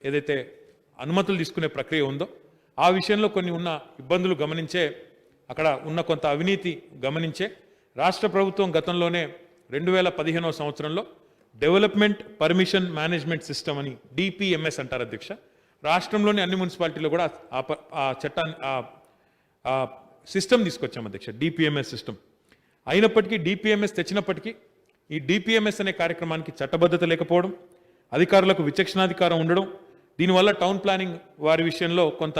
ఏదైతే అనుమతులు తీసుకునే ప్రక్రియ ఉందో ఆ విషయంలో కొన్ని ఉన్న ఇబ్బందులు గమనించే, అక్కడ ఉన్న కొంత అవినీతి గమనించే రాష్ట్ర ప్రభుత్వం గతంలోనే 2015వ సంవత్సరంలో డెవలప్మెంట్ పర్మిషన్ మేనేజ్మెంట్ సిస్టమ్ అని డిపిఎంఎస్ అంటారు అధ్యక్ష. రాష్ట్రంలోని అన్ని మున్సిపాలిటీలో కూడా ఆ చట్టాన్ని ఆ సిస్టమ్ తీసుకొచ్చాం అధ్యక్ష, డిపిఎంఎస్ సిస్టమ్. అయినప్పటికీ డిపిఎంఎస్ తెచ్చినప్పటికీ ఈ డిపిఎంఎస్ అనే కార్యక్రమానికి చట్టబద్ధత లేకపోవడం, అధికారులకు విచక్షణాధికారం ఉండడం, దీనివల్ల టౌన్ ప్లానింగ్ వారి విషయంలో కొంత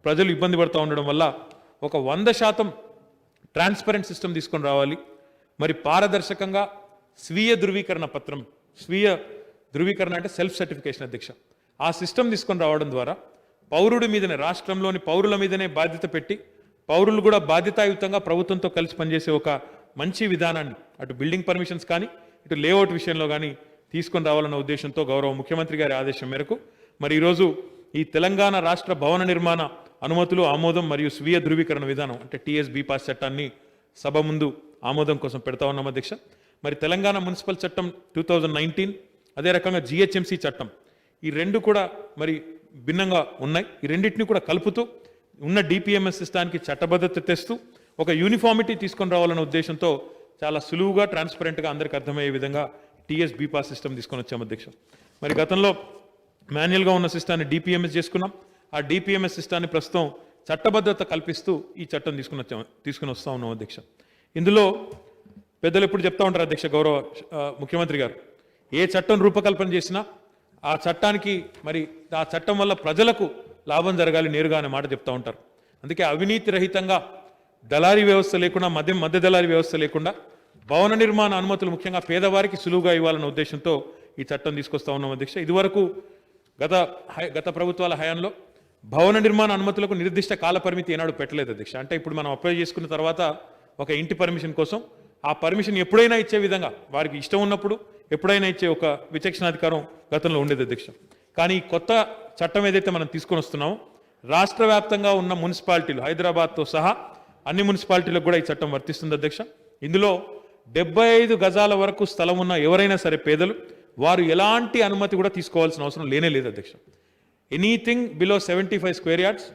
ప్రజలు ఇబ్బంది పడుతూ ఉండడం వల్ల ఒక 100% ట్రాన్స్పరెంట్ సిస్టమ్ తీసుకొని రావాలి. మరి పారదర్శకంగా స్వీయ ధృవీకరణ పత్రం, స్వీయ ధృవీకరణ అంటే సెల్ఫ్ సర్టిఫికేషన్ అధ్యక్ష, ఆ సిస్టమ్ తీసుకొని రావడం ద్వారా పౌరుడి మీదనే, రాష్ట్రంలోని పౌరుల మీదనే బాధ్యత పెట్టి పౌరులు కూడా బాధ్యతాయుతంగా ప్రభుత్వంతో కలిసి పనిచేసే ఒక మంచి విధానాన్ని అటు బిల్డింగ్ పర్మిషన్స్ కానీ ఇటు లేఅవుట్ విషయంలో కానీ తీసుకొని రావాలన్న ఉద్దేశంతో గౌరవ ముఖ్యమంత్రి గారి ఆదేశం మేరకు మరి ఈరోజు ఈ తెలంగాణ రాష్ట్ర భవన నిర్మాణ అనుమతులు ఆమోదం మరియు స్వీయ ధృవీకరణ విధానం అంటే టీఎస్బీ పాస్ చట్టాన్ని సభ ముందు ఆమోదం కోసం పెడతా ఉన్నాం అధ్యక్ష. మరి తెలంగాణ మున్సిపల్ చట్టం 2019, అదే రకంగా జిహెచ్ఎంసీ చట్టం, ఈ రెండు కూడా మరి భిన్నంగా ఉన్నాయి. ఈ రెండింటిని కూడా కలుపుతూ ఉన్న డిపిఎంఎస్ సిస్టానికి చట్టబద్ధత తెస్తూ ఒక యూనిఫామిటీ తీసుకొని రావాలన్న ఉద్దేశంతో చాలా సులువుగా ట్రాన్స్పరెంట్గా అందరికీ అర్థమయ్యే విధంగా టీఎస్బీ పాస్ సిస్టమ్ తీసుకొని వచ్చాం అధ్యక్ష. మరి గతంలో మాన్యువల్గా ఉన్న సిస్టాన్ని డిపిఎంఎస్ చేసుకున్నాం. ఆ డిపిఎంఎస్ సిస్టాన్ని ప్రస్తుతం చట్టబద్ధత కల్పిస్తూ ఈ చట్టం తీసుకుని వస్తూ ఉన్నాం అధ్యక్ష. ఇందులో పెద్దలు ఎప్పుడు చెప్తా ఉంటారు అధ్యక్ష, గౌరవ ముఖ్యమంత్రి గారు ఏ చట్టం రూపకల్పన చేసినా ఆ చట్టానికి మరి ఆ చట్టం వల్ల ప్రజలకు లాభం జరగాలి నేరుగా అనే మాట చెప్తూ ఉంటారు. అందుకే అవినీతి రహితంగా దళారీ వ్యవస్థ లేకుండా, మధ్య దళారీ వ్యవస్థ లేకుండా భవన నిర్మాణ అనుమతులు ముఖ్యంగా పేదవారికి సులువుగా ఇవ్వాలన్న ఉద్దేశంతో ఈ చట్టం తీసుకొస్తా ఉన్నాం అధ్యక్ష. ఇదివరకు గత ప్రభుత్వాల హయాంలో భవన నిర్మాణ అనుమతులకు నిర్దిష్ట కాల పరిమితి ఏనాడు పెట్టలేదు అధ్యక్ష. అంటే ఇప్పుడు మనం అప్లై చేసుకున్న తర్వాత ఒక ఇంటి పర్మిషన్ కోసం ఆ పర్మిషన్ ఎప్పుడైనా ఇచ్చే విధంగా వారికి ఇష్టం ఉన్నప్పుడు ఎప్పుడైనా ఇచ్చే ఒక విచక్షణాధికారం గతంలో ఉండేది అధ్యక్ష. కానీ కొత్త చట్టం ఏదైతే మనం తీసుకొని వస్తున్నామో రాష్ట్ర వ్యాప్తంగా ఉన్న మున్సిపాలిటీలు హైదరాబాద్తో సహా అన్ని మున్సిపాలిటీలకు కూడా ఈ చట్టం వర్తిస్తుంది అధ్యక్ష. ఇందులో 75 గజాల వరకు స్థలం ఉన్న ఎవరైనా సరే పేదలు వారు ఎలాంటి అనుమతి కూడా తీసుకోవాల్సిన అవసరం లేనే లేదు అధ్యక్ష. ఎనీథింగ్ బిలో 75 స్క్వేర్ యార్డ్స్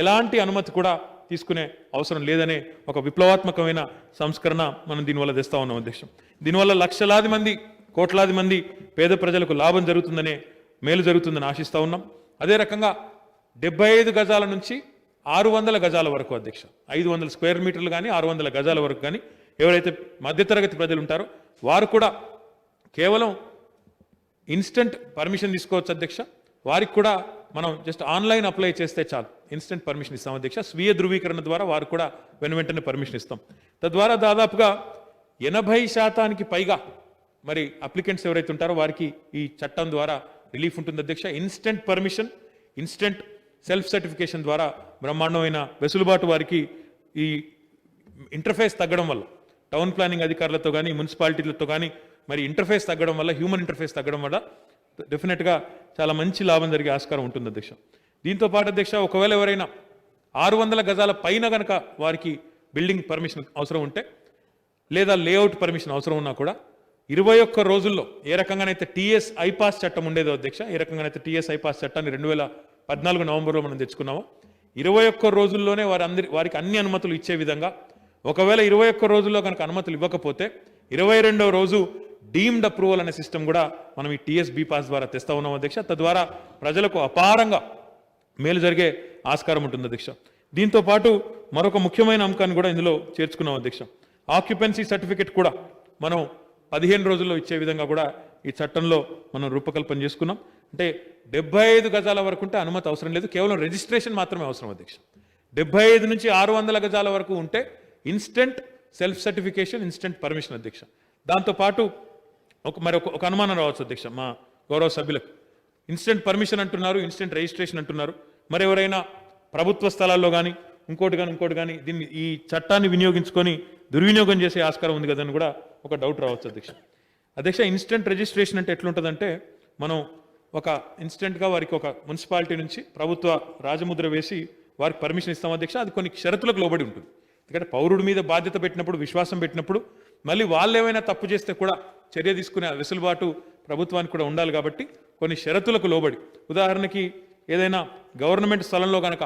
ఎలాంటి అనుమతి కూడా తీసుకునే అవసరం లేదనే ఒక విప్లవాత్మకమైన సంస్కరణ మనం దీనివల్ల తెస్తా ఉన్నాం అధ్యక్ష. దీనివల్ల లక్షలాది మంది, కోట్లాది మంది పేద ప్రజలకు లాభం జరుగుతుందనే, మేలు జరుగుతుందని ఆశిస్తూ ఉన్నాం. అదే రకంగా 75 గజాల నుంచి 600 గజాల వరకు అధ్యక్ష, 500 స్క్వేర్ మీటర్లు కానీ 600 గజాల వరకు కానీ ఎవరైతే మధ్యతరగతి ప్రజలు ఉంటారో వారు కూడా కేవలం ఇన్స్టెంట్ పర్మిషన్ తీసుకోవచ్చు అధ్యక్ష. వారికి కూడా మనం జస్ట్ ఆన్లైన్ అప్లై చేస్తే చాలు, ఇన్స్టెంట్ పర్మిషన్ ఇస్తాం అధ్యక్ష. స్వీయ ధృవీకరణ ద్వారా వారు కూడా వెంటనే పర్మిషన్ ఇస్తాం. తద్వారా దాదాపుగా 80% పైగా మరి అప్లికెంట్స్ ఎవరైతే ఉంటారో వారికి ఈ చట్టం ద్వారా రిలీఫ్ ఉంటుంది అధ్యక్ష. Instant permission, instant self certification ద్వారా బ్రహ్మాండమైన వెసులుబాటు వారికి ఈ ఇంటర్ఫేస్ తగ్గడం వల్ల, టౌన్ ప్లానింగ్ అధికారులతో కానీ మున్సిపాలిటీలతో కానీ మరి ఇంటర్ఫేస్ తగ్గడం వల్ల, హ్యూమన్ ఇంటర్ఫేస్ తగ్గడం వల్ల డెఫినెట్గా చాలా మంచి లాభం జరిగే ఆస్కారం ఉంటుంది అధ్యక్ష. దీంతో పాటు అధ్యక్ష, ఒకవేళ ఎవరైనా 600 గజాల పైన కనుక వారికి బిల్డింగ్ పర్మిషన్ అవసరం ఉంటే లేదా లేఅవుట్ పర్మిషన్ అవసరం ఉన్నా కూడా 21 రోజుల్లో ఏ రకంగానైతే టీఎస్ ఐపాస్ చట్టం ఉండేదో అధ్యక్ష, ఏ రకంగానైతే టీఎస్ ఐపాస్ చట్టాన్ని 2014 నవంబర్లో మనం తెచ్చుకున్నామో 21 రోజుల్లోనే వారికి అన్ని అనుమతులు ఇచ్చే విధంగా, ఒకవేళ 21 రోజుల్లో కనుక అనుమతులు ఇవ్వకపోతే 22వ రోజు డీమ్డ్ అప్రూవల్ అనే సిస్టమ్ కూడా మనం ఈ టీఎస్బీ పాస్ ద్వారా తెస్తా ఉన్నాం అధ్యక్ష. తద్వారా ప్రజలకు అపారంగా మేలు జరిగే ఆస్కారం ఉంటుంది అధ్యక్ష. దీంతో పాటు మరొక ముఖ్యమైన అంశాన్ని కూడా ఇందులో చేర్చుకున్నాం అధ్యక్ష. ఆక్యుపెన్సీ సర్టిఫికెట్ కూడా మనం 15 రోజుల్లో ఇచ్చే విధంగా కూడా ఈ చట్టంలో మనం రూపకల్పన చేసుకున్నాం. అంటే 75 గజాల వరకు ఉంటే అనుమతి అవసరం లేదు, కేవలం రిజిస్ట్రేషన్ మాత్రమే అవసరం అధ్యక్ష. 75 నుంచి 600 గజాల వరకు ఉంటే instant self certification, instant permission అధ్యక్ష. దాంతోపాటు ఒక అనుమానం రావచ్చు అధ్యక్ష మా గౌరవ సభ్యులకు, ఇన్స్టెంట్ పర్మిషన్ అంటున్నారు, ఇన్స్టెంట్ రిజిస్ట్రేషన్ అంటున్నారు, మరి ఎవరైనా ప్రభుత్వ స్థలాల్లో కానీ ఇంకోటి కానీ దీన్ని ఈ చట్టాన్ని వినియోగించుకొని దుర్వినియోగం చేసే ఆస్కారం ఉంది కదని కూడా ఒక డౌట్ రావచ్చు అధ్యక్ష. ఇన్స్టెంట్ రిజిస్ట్రేషన్ అంటే ఎట్లుంటుందంటే, మనం ఒక ఇన్స్టెంట్గా వారికి ఒక మున్సిపాలిటీ నుంచి ప్రభుత్వ రాజముద్ర వేసి వారికి పర్మిషన్ ఇస్తాం అధ్యక్ష. అది కొన్ని షరతులకు లోబడి ఉంటుంది. ఎందుకంటే పౌరుడి మీద బాధ్యత పెట్టినప్పుడు, విశ్వాసం పెట్టినప్పుడు మళ్ళీ వాళ్ళు ఏమైనా తప్పు చేస్తే కూడా చర్య తీసుకునే వెసులుబాటు ప్రభుత్వానికి కూడా ఉండాలి. కాబట్టి కొన్ని షరతులకు లోబడి ఉదాహరణకి ఏదైనా గవర్నమెంట్ స్థలంలో కనుక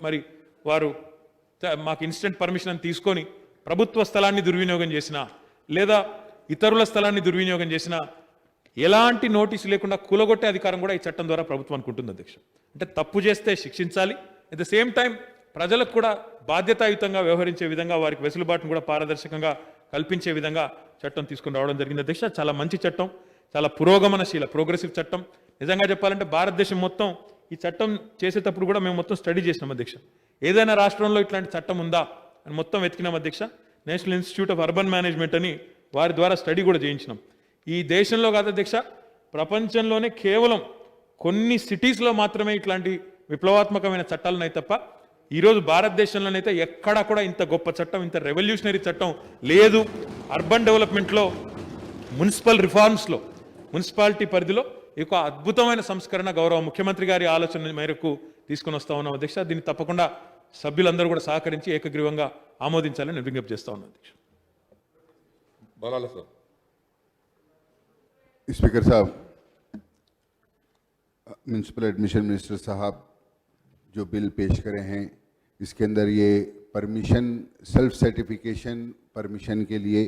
మరి వారు మాకు ఇన్స్టెంట్ పర్మిషన్ అని తీసుకొని ప్రభుత్వ స్థలాన్ని దుర్వినియోగం చేసినా లేదా ఇతరుల స్థలాన్ని దుర్వినియోగం చేసినా ఎలాంటి నోటీసు లేకుండా కూలగొట్టే అధికారం కూడా ఈ చట్టం ద్వారా ప్రభుత్వానికి ఉంటుంది అధ్యక్ష. అంటే తప్పు చేస్తే శిక్షించాలి, అట్ ద సేమ్ టైం ప్రజలకు కూడా బాధ్యతాయుతంగా వ్యవహరించే విధంగా వారికి వెసులుబాటును కూడా పారదర్శకంగా కల్పించే విధంగా చట్టం తీసుకుని రావడం జరిగింది అధ్యక్ష. చాలా మంచి చట్టం, చాలా పురోగమనశీల ప్రోగ్రెసివ్ చట్టం. నిజంగా చెప్పాలంటే భారతదేశం మొత్తం ఈ చట్టం చేసేటప్పుడు కూడా మేము మొత్తం స్టడీ చేసినాం అధ్యక్ష. ఏదైనా రాష్ట్రంలో ఇట్లాంటి చట్టం ఉందా అని మొత్తం వెతికినాం అధ్యక్ష. National institute of urban management అని వారి ద్వారా స్టడీ కూడా చేయించినాం. ఈ దేశంలో కాదు అధ్యక్ష, ప్రపంచంలోనే కేవలం కొన్ని సిటీస్లో మాత్రమే ఇట్లాంటి విప్లవాత్మకమైన చట్టాలు ఉన్నాయి తప్ప ఈరోజు భారతదేశంలోనైతే ఎక్కడా కూడా ఇంత గొప్ప చట్టం, ఇంత రెవల్యూషనరీ చట్టం లేదు. అర్బన్ డెవలప్మెంట్లో, మున్సిపల్ రిఫార్మ్స్లో, మున్సిపాలిటీ పరిధిలో ఒక అద్భుతమైన సంస్కరణ గౌరవ ముఖ్యమంత్రి గారి ఆలోచన మేరకు తీసుకుని వస్తా ఉన్నాం అధ్యక్ష. దీన్ని తప్పకుండా సభ్యులందరూ కూడా సహకరించి ఏకగ్రీవంగా ఆమోదించాలని నేను విజ్ఞప్తి చేస్తా ఉన్నాను అధ్యక్ష. स्पीकर साहब, म्यूनसिपल एडमिशन मिनिस्टर साहब जो बिल पेश करे हैं, इसके अंदर ये परमिशन, सेल्फ सर्टिफिकेशन परमिशन के लिए,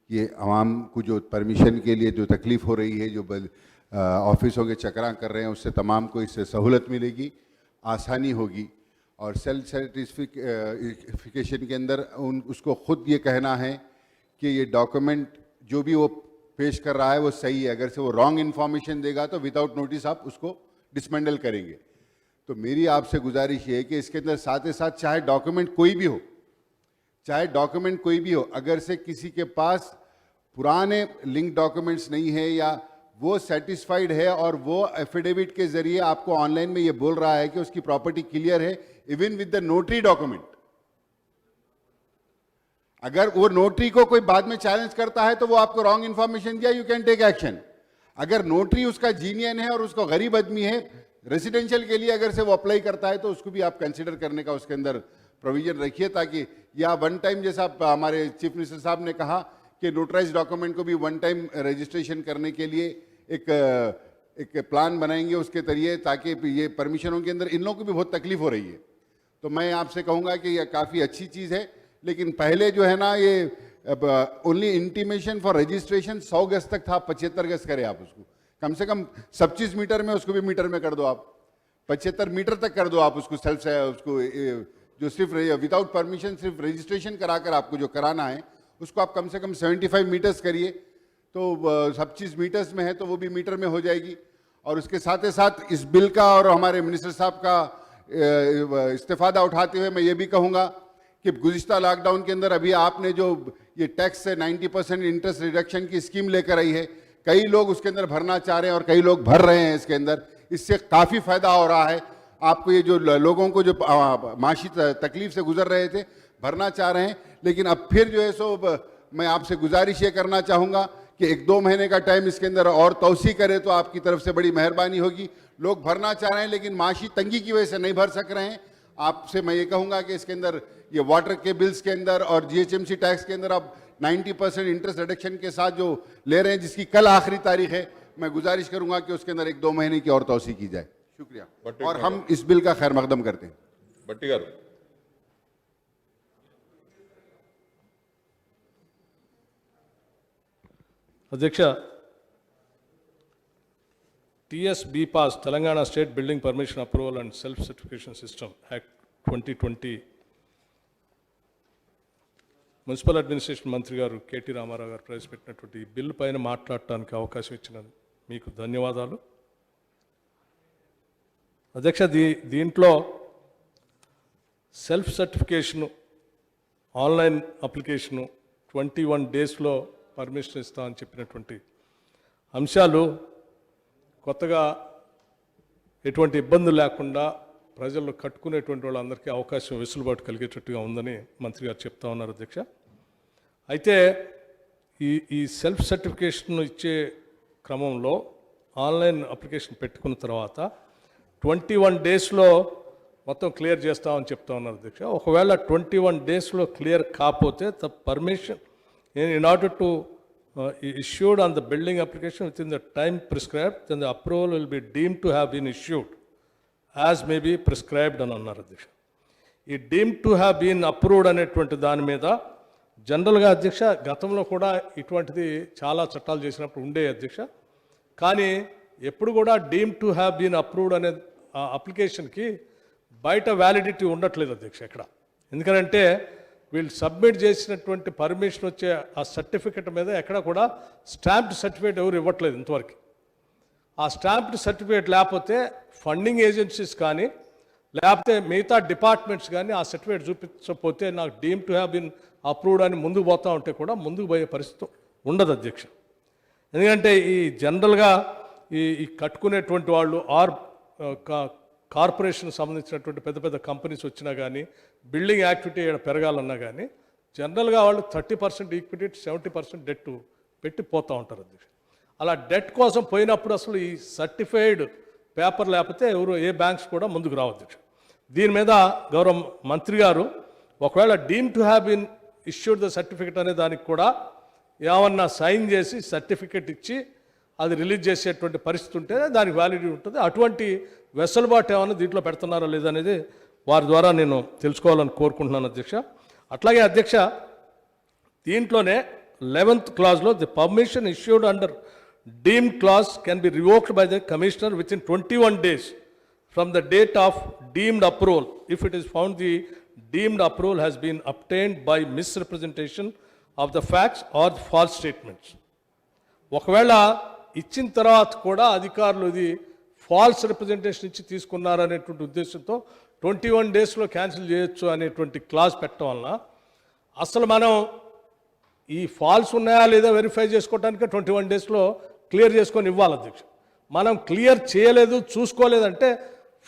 ये आवाम को जो परमिशन के लिए जो तकलीफ़ हो रही है, जो ऑफिसों के चक्रा कर रहे हैं, उससे तमाम को इससे सहूलत मिलेगी, आसानी होगी. और सेल्फ सर्टिफिकेशन के अंदर उसको ख़ुद ये कहना है कि ये डॉक्यूमेंट जो भी वो पेश कर रहा है वो सही है. अगर से वो रॉन्ग इन्फॉर्मेशन देगा तो विदाउट नोटिस आप उसको डिसमेंडल करेंगे. तो मेरी आपसे गुजारिश ये है कि इसके अंदर साथ ही साथ चाहे डॉक्यूमेंट कोई भी हो, अगर से किसी के पास पुराने लिंक डॉक्यूमेंट्स नहीं है या वो सेटिस्फाइड है और वो एफिडेविट के जरिए आपको ऑनलाइन में ये बोल रहा है कि उसकी प्रॉपर्टी क्लियर है, even with the notary document, अगर वो नोटरी को कोई बाद में चैलेंज करता है तो वो आपको रॉन्ग इंफॉर्मेशन दिया, यू कैन टेक एक्शन. अगर नोटरी उसका जीनियन है और उसको गरीब आदमी है, रेसिडेंशियल के लिए अगर से वो अप्लाई करता है तो उसको भी आप कंसिडर करने का उसके अंदर प्रोविजन रखिए, ताकि या वन टाइम, जैसा हमारे चीफ मिनिस्टर साहब ने कहा कि नोटराइज डॉक्यूमेंट को भी वन टाइम रजिस्ट्रेशन करने के लिए एक प्लान बनाएंगे उसके जरिए, ताकि ये परमिशनों के अंदर इन लोगों को भी बहुत तकलीफ हो रही है. तो मैं आपसे कहूँगा कि यह काफ़ी अच्छी चीज़ है, लेकिन पहले जो है ना ये ओनली इंटीमेशन फॉर रजिस्ट्रेशन 100 गज तक था, 75 गज करें आप उसको, कम से कम 25 मीटर में उसको भी मीटर में कर दो आप, 75 मीटर तक कर दो आप उसको, सेल्फ से उसको जो सिर्फ विदाउट परमिशन सिर्फ रजिस्ट्रेशन कराकर आपको जो कराना है उसको आप कम से कम 75 मीटर्स करिए. तो सब चीज़ मीटर्स में है तो वो भी मीटर में हो जाएगी. और उसके साथ ही साथ इस बिल का और हमारे मिनिस्टर साहब का इस्तेफादा उठाते हुए मैं ये भी कहूँगा कि गुज़िश्ता लॉकडाउन के अंदर अभी आपने जो ये टैक्स से 90% इंटरेस्ट रिडक्शन की स्कीम लेकर आई है, कई लोग उसके अंदर भरना चाह रहे हैं और कई लोग भर रहे हैं इसके अंदर, इससे काफ़ी फ़ायदा हो रहा है आपको. ये जो लोगों को जो माशी तकलीफ से गुजर रहे थे भरना चाह रहे हैं, लेकिन अब फिर जो है सो मैं आपसे गुजारिश ये करना चाहूँगा कि 1-2 महीने का टाइम इसके अंदर और तौसी करे तो आपकी तरफ से बड़ी मेहरबानी होगी. लोग भरना चाह रहे हैं लेकिन माशी तंगी की वजह से नहीं भर सक रहे हैं. आपसे मैं ये कहूँगा कि इसके अंदर ये वाटर के बिल्स के अंदर और GHMC टैक्स के अंदर आप 90% इंटरेस्ट रिडक्शन के साथ जो ले रहे हैं, जिसकी कल आखिरी तारीख है, मैं गुजारिश करूँगा कि उसके अंदर 1-2 महीने की और तौसी की जाए. शुक्रिया. और हम इस बिल का खैर मकदम करते हैं. भट्टी गारू. అధ్యక్ష, TS BPAS Telangana state building permission approval and self certification system act 2020 municipal administration మంత్రి గారు కేటీ రామారావు గారు ప్రవేశపెట్టినటువంటి ఈ బిల్లు పైన మాట్లాడటానికి అవకాశం ఇచ్చిన మీకు ధన్యవాదాలు. అధ్యక్ష, దీంట్లో సెల్ఫ్ సర్టిఫికేషను, ఆన్లైన్ అప్లికేషను 21 డేస్లో పర్మిషన్ ఇస్తా అని చెప్పినటువంటి అంశాలు కొత్తగా ఎటువంటి ఇబ్బందులు లేకుండా ప్రజలు కట్టుకునేటువంటి వాళ్ళందరికీ అవకాశం, వెసులుబాటు కలిగేటట్టుగా ఉందని మంత్రి గారు చెప్తా ఉన్నారు అధ్యక్ష. అయితే ఈ సెల్ఫ్ సర్టిఫికేషన్ ఇచ్చే క్రమంలో ఆన్లైన్ అప్లికేషన్ పెట్టుకున్న తర్వాత 21 డేస్లో మొత్తం క్లియర్ చేస్తామని చెప్తా ఉన్నారు అధ్యక్ష. ఒకవేళ 21 డేస్లో క్లియర్ కాకపోతే the permission in order to issued on the building application within the time prescribed, then the approval will be deemed to have been issued as may be prescribed అని అన్నారు అధ్యక్ష. ఈ deemed to have been approved అనేటువంటి దాని మీద జనరల్గా అధ్యక్ష గతంలో కూడా ఇటువంటిది చాలా చట్టాలు చేసినప్పుడు ఉండే అధ్యక్ష. కానీ ఎప్పుడు కూడా deemed to have been approved అనే అప్లికేషన్కి బయట వ్యాలిడిటీ ఉండట్లేదు అధ్యక్ష ఎక్కడ. ఎందుకంటే వీళ్ళు సబ్మిట్ చేసినటువంటి పర్మిషన్ వచ్చే ఆ సర్టిఫికెట్ మీద ఎక్కడ కూడా స్టాంప్డ్ సర్టిఫికేట్ ఎవరు ఇవ్వట్లేదు ఇంతవరకు. ఆ స్టాంప్డ్ సర్టిఫికేట్ లేకపోతే ఫండింగ్ ఏజెన్సీస్ కానీ లేకపోతే మిగతా డిపార్ట్మెంట్స్ కానీ ఆ సర్టిఫికేట్ చూపించకపోతే నాకు deem to have been approved అని ముందుకు పోతా ఉంటే కూడా ముందుకు పోయే పరిస్థితి ఉండదు అధ్యక్ష. ఎందుకంటే ఈ జనరల్గా ఈ కట్టుకునేటువంటి వాళ్ళు కార్పొరేషన్ సంబంధించినటువంటి పెద్ద పెద్ద కంపెనీస్ వచ్చినా కానీ బిల్డింగ్ యాక్టివిటీ పెరగాలన్నా కానీ జనరల్గా వాళ్ళు 30% ఈక్విటీ 70% డెట్ పెట్టి పోతూ ఉంటారు అధ్యక్ష. అలా డెట్ కోసం పోయినప్పుడు అసలు ఈ సర్టిఫైడ్ పేపర్ లేకపోతే ఎవరు ఏ బ్యాంక్స్ కూడా ముందుకు రావు అధ్యక్ష. దీని మీద గౌరవ మంత్రి గారు ఒకవేళ deem to have been issued the certificate అనే దానికి కూడా ఏమన్నా సైన్ చేసి సర్టిఫికెట్ ఇచ్చి అది రిలీజ్ చేసేటువంటి పరిస్థితి ఉంటే దానికి వ్యాలిడిటీ ఉంటుంది. అటువంటి వెసులుబాటు ఏమన్నా దీంట్లో పెడుతున్నారా లేదనేది వారి ద్వారా నేను తెలుసుకోవాలని కోరుకుంటున్నాను అధ్యక్ష. అట్లాగే అధ్యక్ష దీంట్లోనే 11th clause the permission issued under deemed clause can be revoked by the commissioner within 21 days from the date of deemed approval if it is found the deemed approval has been obtained by misrepresentation of the facts or false statements. ఒకవేళ ఇచ్చిన తర్వాత కూడా అధికారులు ఇది falls representation ఇచ్చి తీసుకున్నారనేటువంటి ఉద్దేశంతో 21 daysలో cancel చేయొచ్చు అనేటువంటి క్లాజ్ పెట్టడం వలన అసలు మనం ఈ ఫాల్స్ ఉన్నాయా లేదా వెరిఫై చేసుకోవడానికి 21 daysలో క్లియర్ చేసుకొని ఇవ్వాలి అధ్యక్ష. మనం క్లియర్ చేయలేదు చూసుకోలేదంటే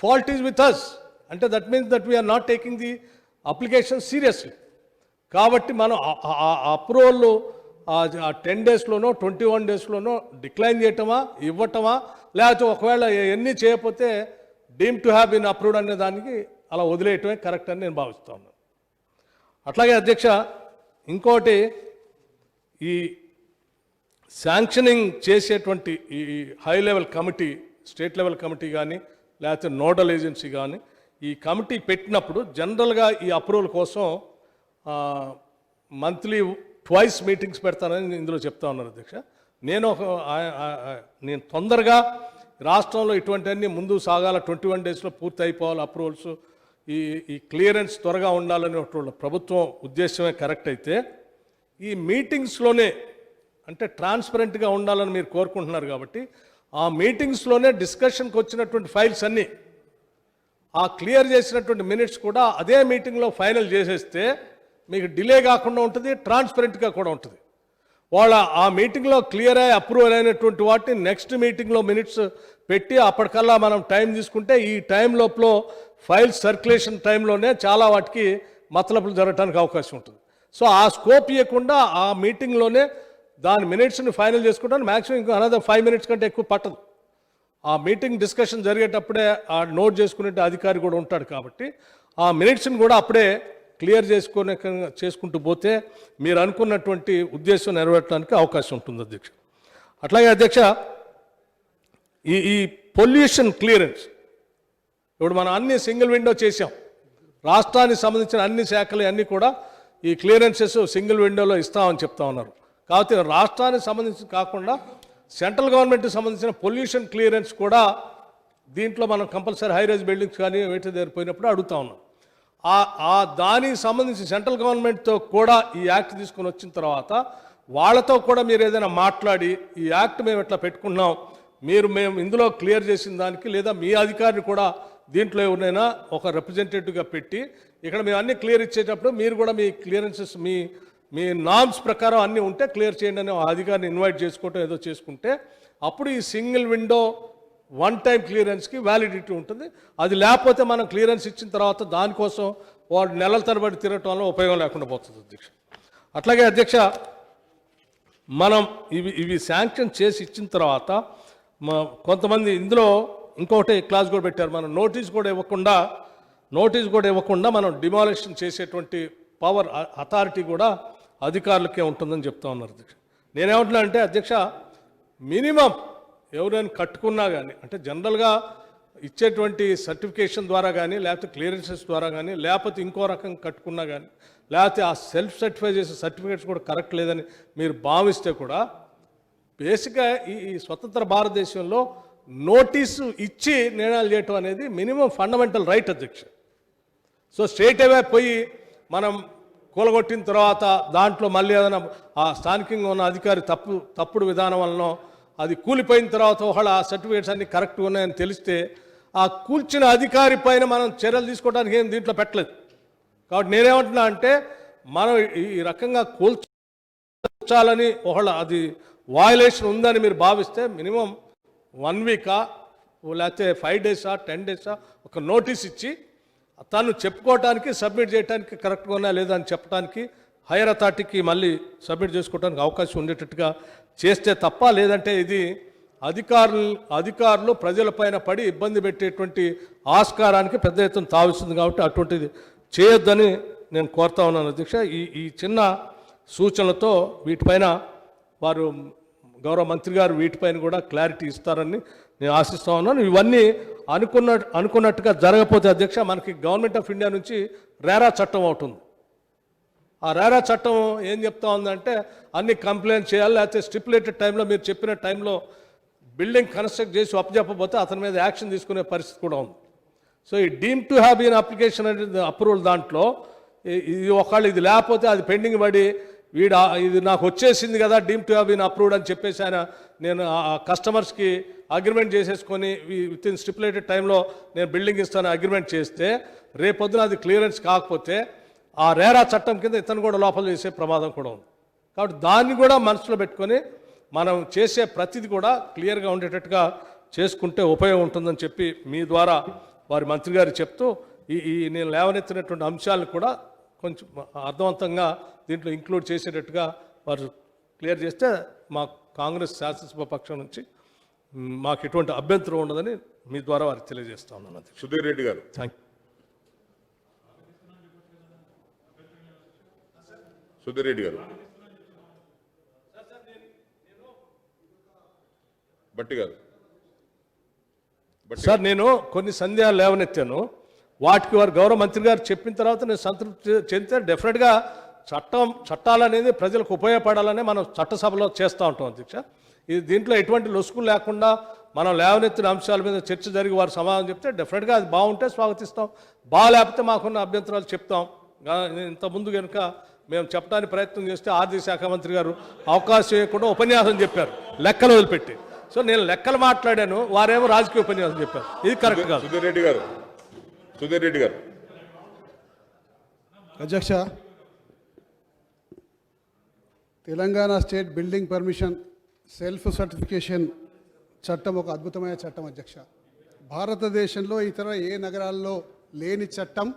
ఫాల్ట్ ఈజ్ విత్ అస్ అంటే that means that we're not taking the application seriously. కాబట్టి మనం అప్రూవల్ 10 daysలోనో 21 daysలోనో డిక్లైన్ చేయటమా ఇవ్వటమా లేకపోతే ఒకవేళ ఎన్ని చేయకపోతే deem to have been approved అనే దానికి అలా వదిలేయటమే కరెక్ట్ అని నేను భావిస్తా ఉన్నాను. అట్లాగే అధ్యక్ష ఇంకోటి ఈ శాంక్షనింగ్ చేసేటువంటి ఈ high level committee state level committee కానీ లేకపోతే నోడల్ ఏజెన్సీ కానీ ఈ కమిటీ పెట్టినప్పుడు జనరల్గా ఈ అప్రూవల్ కోసం మంత్లీ ట్వైస్ మీటింగ్స్ పెడతానని ఇందులో చెప్తా ఉన్నారు అధ్యక్ష. నేను తొందరగా రాష్ట్రంలో ఇటువంటివన్నీ ముందు సాగాల 21 daysలో పూర్తి అయిపోవాలి అప్రూవల్స్ ఈ క్లియరెన్స్ త్వరగా ఉండాలనే ప్రభుత్వం ఉద్దేశమే కరెక్ట్ అయితే ఈ మీటింగ్స్లోనే అంటే ట్రాన్స్పరెంట్గా ఉండాలని మీరు కోరుకుంటున్నారు కాబట్టి ఆ మీటింగ్స్లోనే డిస్కషన్కి వచ్చినటువంటి ఫైల్స్ అన్నీ ఆ క్లియర్ చేసినటువంటి మినిట్స్ కూడా అదే మీటింగ్లో ఫైనల్ చేసేస్తే మీకు డిలే కాకుండా ఉంటుంది ట్రాన్స్పరెంట్గా కూడా ఉంటుంది. వాళ్ళ ఆ మీటింగ్లో క్లియర్ అయ్యి అప్రూవల్ అయినటువంటి వాటిని నెక్స్ట్ మీటింగ్లో మినిట్స్ పెట్టి అప్పటికల్లా మనం టైం తీసుకుంటే ఈ టైం లోపల ఫైల్ సర్క్యులేషన్ టైంలోనే చాలా వాటికి మతలబులు జరగడానికి అవకాశం ఉంటుంది. సో ఆ స్కోప్ ఇవ్వకుండా ఆ మీటింగ్లోనే దాని మినిట్స్ని ఫైనల్ చేసుకుంటాను మ్యాక్సిమం ఇంకో అనదర్ 5 minutes కంటే ఎక్కువ పట్టదు. ఆ మీటింగ్ డిస్కషన్ జరిగేటప్పుడే ఆ నోట్ చేసుకునే అధికారి కూడా ఉంటాడు కాబట్టి ఆ మినిట్స్ని కూడా అప్పుడే క్లియర్ చేసుకుంటూ పోతే మీరు అనుకున్నటువంటి ఉద్దేశం నెరవేర్చడానికి అవకాశం ఉంటుంది అధ్యక్ష. అట్లాగే అధ్యక్ష ఈ పొల్యూషన్ క్లియరెన్స్ ఇప్పుడు మనం అన్ని సింగిల్ విండో చేసాం. రాష్ట్రానికి సంబంధించిన అన్ని శాఖలు అన్నీ కూడా ఈ క్లియరెన్సెస్ సింగిల్ విండోలో ఇస్తామని చెప్తా ఉన్నారు. కాబట్టి రాష్ట్రానికి సంబంధించి కాకుండా సెంట్రల్ గవర్నమెంట్కి సంబంధించిన పొల్యూషన్ క్లియరెన్స్ కూడా దీంట్లో మనం కంపల్సరీ హై రైజ్ బిల్డింగ్స్ కానీ వేటి దగ్గర పోయినప్పుడు అడుగుతా ఉన్నాం. దానికి సంబంధించి సెంట్రల్ గవర్నమెంట్తో కూడా ఈ యాక్ట్ తీసుకొని వచ్చిన తర్వాత వాళ్ళతో కూడా మీరు ఏదైనా మాట్లాడి ఈ యాక్ట్ మేము ఎట్లా పెట్టుకున్నాం మేము ఇందులో క్లియర్ చేసిన దానికి లేదా మీ అధికారిని కూడా దీంట్లో ఎవరైనా ఒక రిప్రజెంటేటివ్గా పెట్టి ఇక్కడ మేము అన్ని క్లియర్ ఇచ్చేటప్పుడు మీరు కూడా మీ క్లియరెన్సెస్ మీ నార్మ్స్ ప్రకారం అన్నీ ఉంటే క్లియర్ చేయండి అని అధికారిని ఇన్వైట్ చేసుకోవటం ఏదో చేసుకుంటే అప్పుడు ఈ సింగిల్ విండో 1 time క్లియరెన్స్కి వ్యాలిడిటీ ఉంటుంది. అది లేకపోతే మనం క్లియరెన్స్ ఇచ్చిన తర్వాత దానికోసం వాడు నెలల తరబడి తిరగటం వల్ల ఉపయోగం లేకుండా పోతుంది అధ్యక్ష. అట్లాగే అధ్యక్ష మనం ఇవి శాంక్షన్ చేసి ఇచ్చిన తర్వాత కొంతమంది ఇందులో ఇంకొకటి క్లాస్ కూడా పెట్టారు. మనం నోటీస్ కూడా ఇవ్వకుండా మనం డిమాలిషన్ చేసేటువంటి పవర్ అథారిటీ కూడా అధికారులకే ఉంటుందని చెప్తా ఉన్నారు అధ్యక్ష. నేనేమంటున్నా అంటే అధ్యక్ష, మినిమం ఎవరైనా కట్టుకున్నా కానీ, అంటే జనరల్గా ఇచ్చేటువంటి సర్టిఫికేషన్ ద్వారా కానీ, లేకపోతే క్లియరెన్సెస్ ద్వారా కానీ, లేకపోతే ఇంకో రకం కట్టుకున్నా కానీ, లేకపోతే ఆ సెల్ఫ్ సర్టిఫై చేసే సర్టిఫికేట్స్ కూడా కరెక్ట్ లేదని మీరు భావిస్తే కూడా, బేసిక్గా ఈ స్వతంత్ర భారతదేశంలో నోటీసు ఇచ్చి నిర్ణయాలు చేయటం అనేది మినిమం ఫండమెంటల్ రైట్ అధ్యక్ష. సో స్ట్రైట్ అవే పోయి మనం కూలగొట్టిన తర్వాత దాంట్లో మళ్ళీ ఏదైనా ఆ స్థానికంగా ఉన్న అధికారి తప్పుడు విధానం వలన అది కూలిపోయిన తర్వాత ఒకవేళ ఆ సర్టిఫికేట్స్ అన్ని కరెక్ట్గా ఉన్నాయని తెలిస్తే ఆ కూల్చిన అధికారి పైన మనం చర్యలు తీసుకోవడానికి ఏం దీంట్లో పెట్టలేదు. కాబట్టి నేనేమంటున్నా అంటే మనం ఈ రకంగా కూల్చాలని ఒకవేళ అది వయలేషన్ ఉందని మీరు భావిస్తే మినిమం 1 వీకా లేకపోతే 5 డేసా 10 డేసా ఒక నోటీస్ ఇచ్చి తను చెప్పుకోవటానికి సబ్మిట్ చేయడానికి కరెక్ట్గా ఉన్నా లేదా అని చెప్పడానికి హైయర్ అథారిటీకి మళ్ళీ సబ్మిట్ చేసుకోవడానికి అవకాశం ఉండేటట్టుగా చేస్తే తప్ప, లేదంటే ఇది అధికారులు ప్రజలపైన పడి ఇబ్బంది పెట్టేటువంటి ఆస్కారానికి పెద్ద ఎత్తున తావిస్తుంది. కాబట్టి అటువంటిది చేయొద్దని నేను కోరుతా ఉన్నాను అధ్యక్ష. ఈ చిన్న సూచనలతో వీటిపైన వారు గౌరవ మంత్రి గారు వీటిపైన కూడా క్లారిటీ ఇస్తారని నేను ఆశిస్తూ ఉన్నాను. ఇవన్నీ అనుకున్నట్టుగా జరగకపోతే అధ్యక్ష, మనకి గవర్నమెంట్ ఆఫ్ ఇండియా నుంచి రేరా చట్టం అవుతుంది. ఆ రేరా చట్టం ఏం చెప్తా ఉందంటే అన్ని కంప్లైంట్ చేయాలి, లేకపోతే స్టిపులేటెడ్ టైంలో మీరు చెప్పిన టైంలో బిల్డింగ్ కన్స్ట్రక్ట్ చేసి అప్పచెప్పకపోతే అతని మీద యాక్షన్ తీసుకునే పరిస్థితి కూడా ఉంది. సో ఈ deem to have been application అనేది అప్రూవల్ దాంట్లో ఇది ఒకళ్ళు ఇది లేకపోతే అది పెండింగ్ పడి ఇది నాకు వచ్చేసింది కదా deem to have been approved అని చెప్పేసి నేను ఆ కస్టమర్స్కి అగ్రిమెంట్ చేసేసుకొని విత్ ఇన్ స్టిపులేటెడ్ టైంలో నేను బిల్డింగ్ ఇస్తాను అగ్రిమెంట్ చేస్తే రేపొద్దున అది క్లియరెన్స్ కాకపోతే ఆ రేరా చట్టం కింద ఇతను కూడా లోపల చేసే ప్రమాదం కూడా ఉంది. కాబట్టి దాన్ని కూడా మనసులో పెట్టుకొని మనం చేసే ప్రతిది కూడా క్లియర్గా ఉండేటట్టుగా చేసుకుంటే ఉపయోగం ఉంటుందని చెప్పి మీ ద్వారా వారి మంత్రి గారు చెప్తూ నేను లేవనెత్తినటువంటి అంశాలను కూడా కొంచెం అర్థవంతంగా దీంట్లో ఇంక్లూడ్ చేసేటట్టుగా వారు క్లియర్ చేస్తే మా కాంగ్రెస్ శాసనసభ పక్షం నుంచి మాకు ఎటువంటి అభ్యంతరం ఉండదని మీ ద్వారా వారికి తెలియజేస్తా ఉన్నాను. సుధీర్ రెడ్డి గారు. Thank you. సుధీర్ రెడ్డి గారు. బట్టి గారు. సార్, నేను కొన్ని సందేహాలు లేవనెత్తాను. వాటికి వారు గౌరవ మంత్రి గారు చెప్పిన తర్వాత నేను సంతృప్తి చెందితే డెఫినెట్గా చట్టాలు అనేది ప్రజలకు ఉపయోగపడాలని మనం చట్టసభలో చేస్తూ ఉంటాం అధ్యక్ష. ఇది దీంట్లో ఎటువంటి లొసుకులు లేకుండా మనం లేవనెత్తిన అంశాల మీద చర్చ జరిగి వారు సమాధానం చెప్తే డెఫినెట్గా అది బాగుంటే స్వాగతిస్తాం, బాగాలేకపోతే మాకున్న అభ్యంతరాలు చెప్తాం. ఇంతకుముందు కనుక మేము చెప్పడానికి ప్రయత్నం చేస్తే ఆర్థిక శాఖ మంత్రి గారు అవకాశం ఇవ్వకుండా ఉపన్యాసం చెప్పారు లెక్కలు వదిలిపెట్టి. సో నేను లెక్కలు మాట్లాడాను, వారేమో రాజకీయ ఉపన్యాసం చెప్పారు. ఇది కరెక్ట్ కాదు. సుధీర్ రెడ్డి గారు. సుధీర్ రెడ్డి గారు. అధ్యక్ష, Telangana state building permission self certification చట్టం ఒక అద్భుతమైన చట్టం అధ్యక్ష. భారతదేశంలో ఇతర ఏ నగరాల్లో లేని చట్టం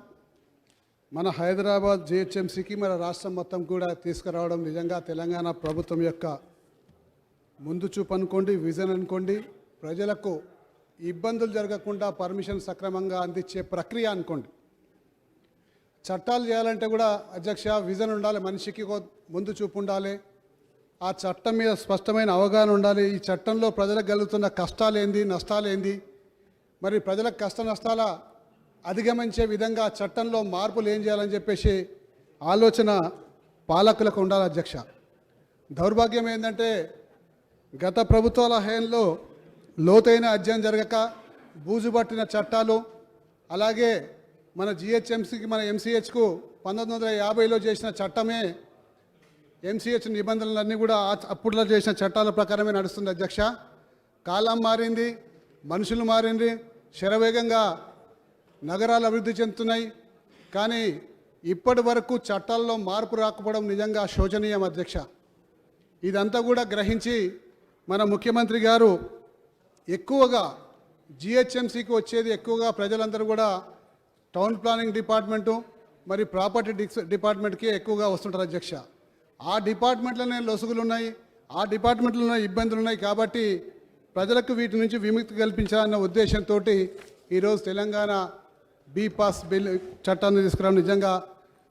మన హైదరాబాద్ జిహెచ్ఎంసీకి మన రాష్ట్రం మొత్తం కూడా తీసుకురావడం నిజంగా తెలంగాణ ప్రభుత్వం యొక్క ముందు చూపు అనుకోండి, విజన్ అనుకోండి, ప్రజలకు ఇబ్బందులు జరగకుండా పర్మిషన్ సక్రమంగా అందించే ప్రక్రియ అనుకోండి. చట్టాలు చేయాలంటే కూడా అధ్యక్ష విజన్ ఉండాలి, మనిషికి ముందు చూపు ఉండాలి, ఆ చట్టం మీద స్పష్టమైన అవగాహన ఉండాలి. ఈ చట్టంలో ప్రజలకు కలుగుతున్న కష్టాలేంది, నష్టాలేంది, మరి ప్రజలకు కష్ట నష్టాల అధిగమించే విధంగా చట్టంలో మార్పులు ఏం చేయాలని చెప్పేసి ఆలోచన పాలకులకు ఉండాలి అధ్యక్ష. దౌర్భాగ్యం ఏంటంటే గత ప్రభుత్వాల హయాంలో లోతైన అధ్యయనం జరగక బూజుపట్టిన చట్టాలు, అలాగే మన జిహెచ్ఎంసీకి మన ఎంసీహెచ్కు 1950లో చేసిన చట్టమే ఎంసీహెచ్ నిబంధనలన్నీ కూడా అప్పుడులో చేసిన చట్టాల ప్రకారమే నడుస్తుంది అధ్యక్ష. కాలం మారింది, మనుషులు మారింది, శరవేగంగా నగరాలు అభివృద్ధి చెందుతున్నాయి. కానీ ఇప్పటి వరకు చట్టాల్లో మార్పు రాకపోవడం నిజంగా శోచనీయం అధ్యక్ష. ఇదంతా కూడా గ్రహించి మన ముఖ్యమంత్రి గారు ఎక్కువగా జిహెచ్ఎంసీకి వచ్చేది ఎక్కువగా ప్రజలందరూ కూడా టౌన్ ప్లానింగ్ డిపార్ట్మెంటు మరి ప్రాపర్టీ డిపార్ట్మెంట్కి ఎక్కువగా వస్తుంటారు అధ్యక్ష. ఆ డిపార్ట్మెంట్లోనే లొసుగులు ఉన్నాయి, ఆ డిపార్ట్మెంట్లోనే ఇబ్బందులు ఉన్నాయి. కాబట్టి ప్రజలకు వీటి నుంచి విముక్తి కల్పించాలన్న ఉద్దేశంతో ఈరోజు తెలంగాణ బీపాస్ బిల్ చట్టాన్ని తీసుకురావడం నిజంగా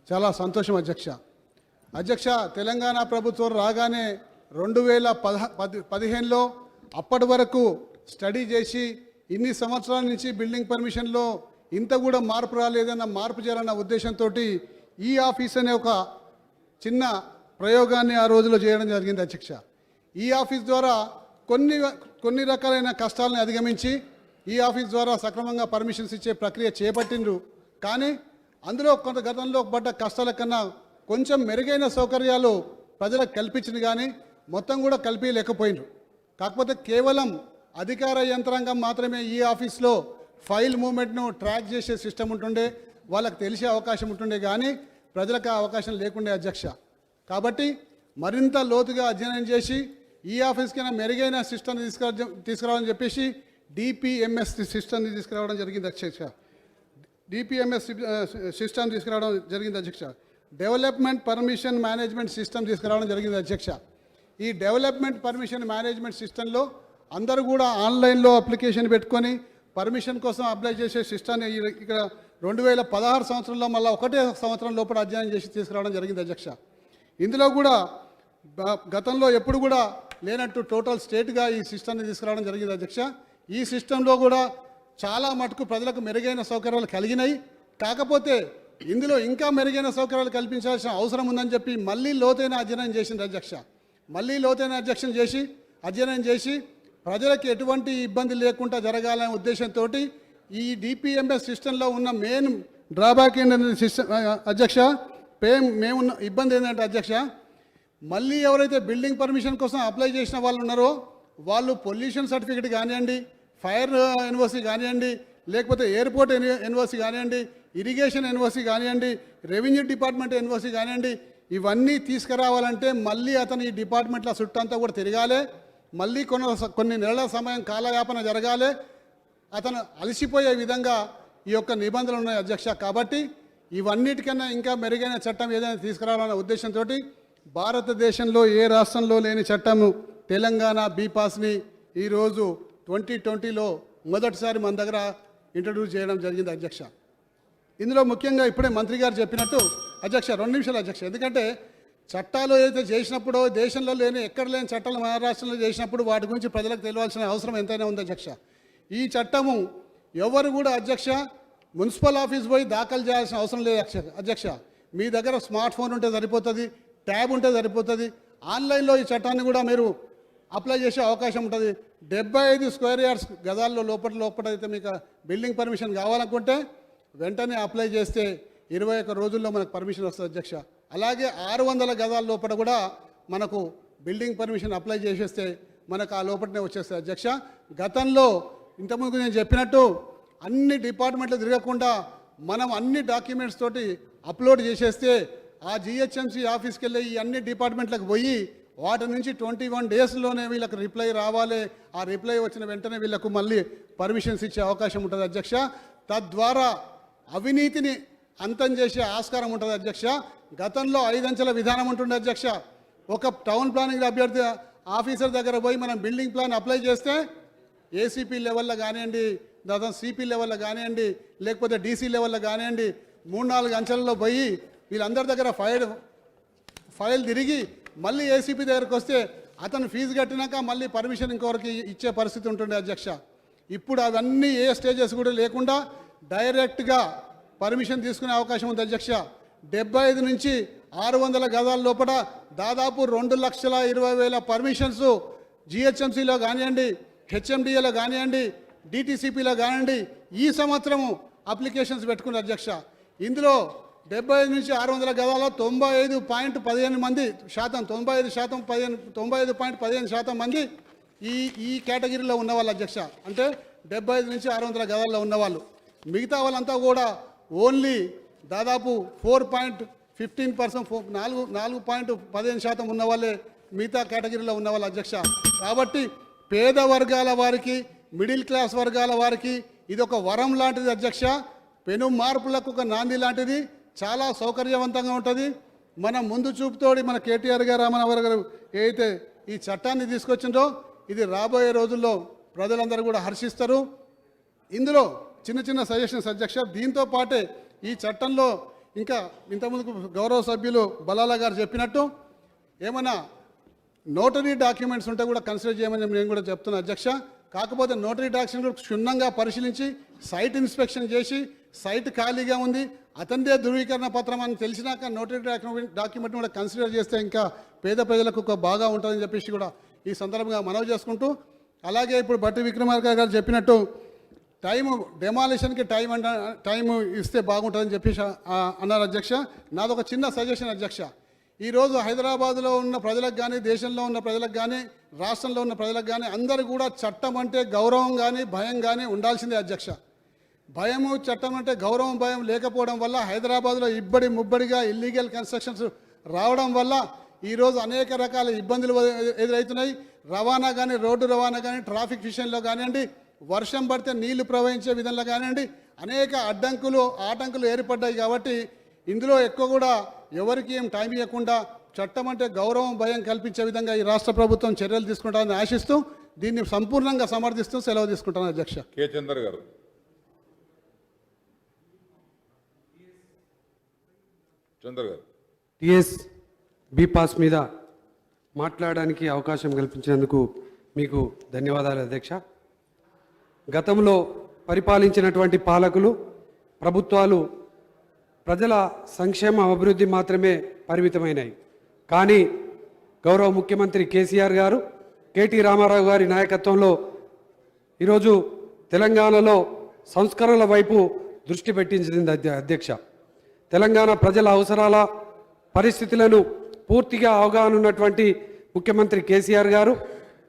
చాలా సంతోషం అధ్యక్ష. తెలంగాణ ప్రభుత్వం రాగానే 2015లో అప్పటి వరకు స్టడీ చేసి ఇన్ని సంవత్సరాల నుంచి బిల్డింగ్ పర్మిషన్లో ఇంత కూడా మార్పు రాలేదన్న మార్పు చేయాలన్న ఉద్దేశంతో ఈ ఆఫీస్ అనే ఒక చిన్న ప్రయోగాన్ని ఆ రోజులో చేయడం జరిగింది అధ్యక్ష. ఈ ఆఫీస్ ద్వారా కొన్ని రకాలైన కష్టాలను అధిగమించి ఈ ఆఫీస్ ద్వారా సక్రమంగా పర్మిషన్స్ ఇచ్చే ప్రక్రియ చేపట్టిండ్రు. కానీ అందులో కొంత గతంలో పడ్డ కష్టాల కన్నా కొంచెం మెరుగైన సౌకర్యాలు ప్రజలకు కల్పించింది, కానీ మొత్తం కూడా కల్పించలేకపోయినరు. కాకపోతే కేవలం అధికార యంత్రాంగం మాత్రమే ఈ ఆఫీస్లో ఫైల్ మూవ్మెంట్ను ట్రాక్ చేసే సిస్టమ్ ఉంటుండే, వాళ్ళకి తెలిసే అవకాశం ఉంటుండే, కానీ ప్రజలకు ఆ అవకాశం లేకుండే అధ్యక్ష. కాబట్టి మరింత లోతుగా అధ్యయనం చేసి ఈ ఆఫీస్కైనా మెరుగైన సిస్టమ్ని తీసుకురావాలని చెప్పేసి డిపిఎంఎస్ సిస్టమ్ని తీసుకురావడం జరిగింది అధ్యక్ష. డిపిఎంఎస్ సిస్టమ్ తీసుకురావడం జరిగింది అధ్యక్ష. డెవలప్మెంట్ పర్మిషన్ మేనేజ్మెంట్ సిస్టమ్ తీసుకురావడం జరిగింది అధ్యక్ష. ఈ డెవలప్మెంట్ పర్మిషన్ మేనేజ్మెంట్ సిస్టంలో అందరూ కూడా ఆన్లైన్లో అప్లికేషన్ పెట్టుకొని పర్మిషన్ కోసం అప్లై చేసే సిస్టాన్ని ఇక్కడ 2016 సంవత్సరంలో మళ్ళీ ఒకటే సంవత్సరం లోపల అధ్యయనం చేసి తీసుకురావడం జరిగింది అధ్యక్ష. ఇందులో కూడా గతంలో ఎప్పుడు కూడా లేనట్టు టోటల్ స్టేట్గా ఈ సిస్టమ్ని తీసుకురావడం జరిగింది అధ్యక్ష. ఈ సిస్టంలో కూడా చాలా మటుకు ప్రజలకు మెరుగైన సౌకర్యాలు కలిగినాయి. కాకపోతే ఇందులో ఇంకా మెరుగైన సౌకర్యాలు కల్పించాల్సిన అవసరం ఉందని చెప్పి మళ్ళీ లోతైన అధ్యయనం చేసింది అధ్యక్ష. మళ్ళీ లోతైన అధ్యయనం చేసి ప్రజలకు ఎటువంటి ఇబ్బంది లేకుండా జరగాలనే ఉద్దేశంతో ఈ డిపిఎంఎస్ సిస్టంలో ఉన్న మెయిన్ డ్రాబ్యాక్ ఏంటంటే అధ్యక్ష, మేమున్న ఇబ్బంది ఏంటంటే అధ్యక్ష, మళ్ళీ ఎవరైతే బిల్డింగ్ పర్మిషన్ కోసం అప్లై చేసిన వాళ్ళు ఉన్నారో వాళ్ళు పొల్యూషన్ సర్టిఫికేట్ కానివ్వండి, ఫైర్ ఎన్ఓసి కానివ్వండి, లేకపోతే ఎయిర్పోర్ట్ ఎన్ఓసి కానివ్వండి, ఇరిగేషన్ ఎన్ఓసి కానివ్వండి, రెవెన్యూ డిపార్ట్మెంట్ ఎన్ఓసి కానివ్వండి, ఇవన్నీ తీసుకురావాలంటే మళ్ళీ అతను ఈ డిపార్ట్మెంట్ల చుట్టంతా కూడా తిరగాలి, మళ్ళీ కొన్ని నెలల సమయం కాలయాపన జరగాలి, అతను అలసిపోయే విధంగా ఈ యొక్క నిబంధనలు ఉన్నాయి అధ్యక్ష. కాబట్టి ఇవన్నిటికన్నా ఇంకా మెరుగైన చట్టం ఏదైనా తీసుకురావాలనే ఉద్దేశంతో భారతదేశంలో ఏ రాష్ట్రంలో లేని చట్టము తెలంగాణ బీపాస్ని ఈరోజు 2020లో మొదటిసారి మన దగ్గర ఇంట్రడ్యూస్ చేయడం జరిగింది అధ్యక్ష. ఇందులో ముఖ్యంగా ఇప్పుడే మంత్రి గారు చెప్పినట్టు అధ్యక్ష 2 నిమిషాలు అధ్యక్ష, ఎందుకంటే చట్టాలు ఏదైతే చేసినప్పుడో దేశంలో ఎక్కడ లేని చట్టాలు మహారాష్ట్రలో చేసినప్పుడు వాటి గురించి ప్రజలకు తెలియాల్సిన అవసరం ఎంతైనా ఉంది అధ్యక్ష. ఈ చట్టము ఎవరు కూడా అధ్యక్ష మున్సిపల్ ఆఫీస్ పోయి దాఖలు చేయాల్సిన అవసరం లేదు అధ్యక్ష. మీ దగ్గర స్మార్ట్ ఫోన్ ఉంటే సరిపోతుంది, ట్యాబ్ ఉంటే సరిపోతుంది. ఆన్లైన్లో ఈ చట్టాన్ని కూడా మీరు అప్లై చేసే అవకాశం ఉంటుంది. 75 స్క్వేర్ యార్డ్స్ గదాల్లో లోపల అయితే మీకు బిల్డింగ్ పర్మిషన్ కావాలనుకుంటే వెంటనే అప్లై చేస్తే 21 రోజుల్లో మనకు పర్మిషన్ వస్తుంది అధ్యక్ష. అలాగే 600 గదాల లోపల కూడా మనకు బిల్డింగ్ పర్మిషన్ అప్లై చేసేస్తే మనకు ఆ లోపలనే వచ్చేస్తుంది అధ్యక్ష. గతంలో ఇంతకుముందు నేను చెప్పినట్టు అన్ని డిపార్ట్మెంట్లు తిరగకుండా మనం అన్ని డాక్యుమెంట్స్ తోటి అప్లోడ్ చేసేస్తే ఆ జిహెచ్ఎంసీ ఆఫీస్కి వెళ్ళి ఈ అన్ని డిపార్ట్మెంట్లకు పోయి వాటి నుంచి 21 డేస్లోనే వీళ్ళకి రిప్లై రావాలి. ఆ రిప్లై వచ్చిన వెంటనే వీళ్ళకు మళ్ళీ పర్మిషన్స్ ఇచ్చే అవకాశం ఉంటుంది అధ్యక్ష. తద్వారా అవినీతిని అంతం చేసే ఆస్కారం ఉంటుంది అధ్యక్ష. గతంలో 5 అంచెల విధానం ఉంటుండే అధ్యక్ష. ఒక టౌన్ ప్లానింగ్ అభ్యర్థి ఆఫీసర్ దగ్గర పోయి మనం బిల్డింగ్ ప్లాన్ అప్లై చేస్తే ఏసీపీ లెవెల్లో కానివ్వండి, దాదాపు సిపి లెవెల్లో కానివ్వండి, లేకపోతే డీసీ లెవెల్లో కానివ్వండి, 3-4 అంచెలలో పోయి వీళ్ళందరి దగ్గర ఫైల్ తిరిగి మళ్ళీ ఏసీపీ దగ్గరకు వస్తే అతను ఫీజు కట్టినాక మళ్ళీ పర్మిషన్ ఇంకొకరికి ఇచ్చే పరిస్థితి ఉంటుండే అధ్యక్ష. ఇప్పుడు అవన్నీ ఏ స్టేజెస్ కూడా లేకుండా డైరెక్ట్గా పర్మిషన్ తీసుకునే అవకాశం ఉంది అధ్యక్ష. 75 నుంచి 600 గదాల లోపల దాదాపు 2,20,000 పర్మిషన్స్ జిహెచ్ఎంసీలో కానివ్వండి, హెచ్ఎండిఏలో కానివ్వండి, డిటిసిపిలో కానివ్వండి ఈ సంవత్సరము అప్లికేషన్స్ పెట్టుకున్నారు అధ్యక్ష. ఇందులో 75 నుంచి 600 గదాల్లో 95.15% మంది ఈ కేటగిరీలో ఉన్నవాళ్ళు అధ్యక్ష. అంటే 75 నుంచి 600 గదాల్లో ఉన్నవాళ్ళు. మిగతా వాళ్ళంతా కూడా ఓన్లీ దాదాపు 4.15% 4.15% ఉన్న వాళ్ళే మిగతా కేటగిరీలో ఉన్నవాళ్ళు అధ్యక్ష. కాబట్టి పేద వర్గాల వారికి, మిడిల్ క్లాస్ వర్గాల వారికి ఇది ఒక వరం లాంటిది అధ్యక్ష. పెను మార్పులకు ఒక నాంది లాంటిది, చాలా సౌకర్యవంతంగా ఉంటుంది. మన ముందు చూపుతోడి మన కేటీఆర్ గారు, రామరావు గారు ఏదైతే ఈ చట్టాన్ని తీసుకొచ్చిందో ఇది రాబోయే రోజుల్లో ప్రజలందరూ కూడా హర్షిస్తారు. ఇందులో చిన్న సజెషన్స్ అధ్యక్ష. దీంతో పాటే ఈ చట్టంలో ఇంకా ఇంతకుముందు గౌరవ సభ్యులు బలాలా గారు చెప్పినట్టు ఏమన్నా నోటరీ డాక్యుమెంట్స్ ఉంటే కూడా కన్సిడర్ చేయమని నేను కూడా చెప్తున్నాను అధ్యక్ష. కాకపోతే నోటరీ డాక్యుమెంట్స్ క్షుణ్ణంగా పరిశీలించి సైట్ ఇన్స్పెక్షన్ చేసి సైట్ ఖాళీగా ఉంది అతనిదే ధృవీకరణ పత్రం అని తెలిసినాక నోటరీ డాక్యుమెంట్ కూడా కన్సిడర్ చేస్తే ఇంకా పేద ప్రజలకు ఒక బాగా ఉంటుందని చెప్పేసి కూడా ఈ సందర్భంగా మనవి చేసుకుంటూ, అలాగే ఇప్పుడు బట్టి విక్రమార్క గారు చెప్పినట్టు డెమాలిషన్కి టైం ఇస్తే బాగుంటుందని చెప్పేసి అన్నారు అధ్యక్ష. నాదొక చిన్న సజెషన్ అధ్యక్ష. ఈరోజు హైదరాబాద్లో ఉన్న ప్రజలకు కానీ, దేశంలో ఉన్న ప్రజలకు కానీ, రాష్ట్రంలో ఉన్న ప్రజలకు కానీ అందరూ కూడా చట్టం అంటే గౌరవం కానీ భయం కానీ ఉండాల్సిందే అధ్యక్ష. భయము చట్టం అంటే గౌరవం భయం లేకపోవడం వల్ల హైదరాబాద్లో ఇబ్బడి ముబ్బడిగా ఇల్లీగల్ కన్స్ట్రక్షన్స్ రావడం వల్ల ఈరోజు అనేక రకాల ఇబ్బందులు ఎదురవుతున్నాయి. రవాణా కానీ, రోడ్డు రవాణా కానీ, ట్రాఫిక్ విషయంలో కానివ్వండి, వర్షం పడితే నీళ్లు ప్రవహించే విధంగా కానివ్వండి, అనేక ఆటంకులు ఏర్పడ్డాయి. కాబట్టి ఇందులో ఎక్కువ కూడా ఎవరికి ఏం టైం ఇవ్వకుండా చట్టం అంటే గౌరవం భయం కల్పించే విధంగా ఈ రాష్ట్ర ప్రభుత్వం చర్యలు తీసుకుంటారని ఆశిస్తూ దీన్ని సంపూర్ణంగా సమర్థిస్తూ సెలవు తీసుకుంటాను అధ్యక్ష. కె చందర్ గారు. చందర్ గారు. టిఎస్ బీపాస్ మీద మాట్లాడడానికి అవకాశం కల్పించినందుకు మీకు ధన్యవాదాలు అధ్యక్ష. గతంలో పరిపాలించినటువంటి పాలకులు, ప్రభుత్వాలు ప్రజల సంక్షేమ అభివృద్ధి మాత్రమే పరిమితమైనవి. కానీ గౌరవ ముఖ్యమంత్రి కేసీఆర్ గారు, కేటీ రామారావు గారి నాయకత్వంలో ఈరోజు తెలంగాణలో సంస్కరణల వైపు దృష్టి పెట్టించింది అధ్యక్ష. తెలంగాణ ప్రజల అవసరాల పరిస్థితులను పూర్తిగా అవగాహన ఉన్నటువంటి ముఖ్యమంత్రి కేసీఆర్ గారు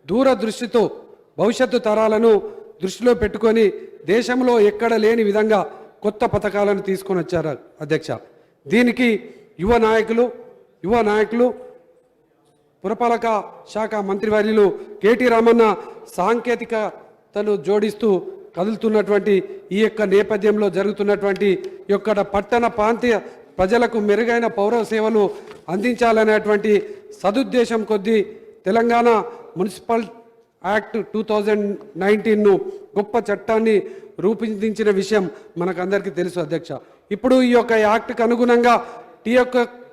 దూరదృష్టితో భవిష్యత్తు తరాలను దృష్టిలో పెట్టుకొని దేశంలో ఎక్కడ లేని విధంగా కొత్త పథకాలను తీసుకొని వచ్చారు అధ్యక్ష. దీనికి యువ నాయకులు పురపాలక శాఖ మంత్రివర్యులు కేటీ రామన్న సాంకేతికతను జోడిస్తూ కదులుతున్నటువంటి ఈ యొక్క నేపథ్యంలో జరుగుతున్నటువంటి ఈ యొక్క పట్టణ ప్రాంతీయ ప్రజలకు మెరుగైన పౌర సేవలు అందించాలనేటువంటి సదుద్దేశం కొద్దీ తెలంగాణ మున్సిపల్ యాక్ట్ 2019ను గొప్ప చట్టాన్ని రూపొందించిన విషయం మనకందరికీ తెలుసు అధ్యక్ష. ఇప్పుడు ఈ యొక్క యాక్ట్కి అనుగుణంగా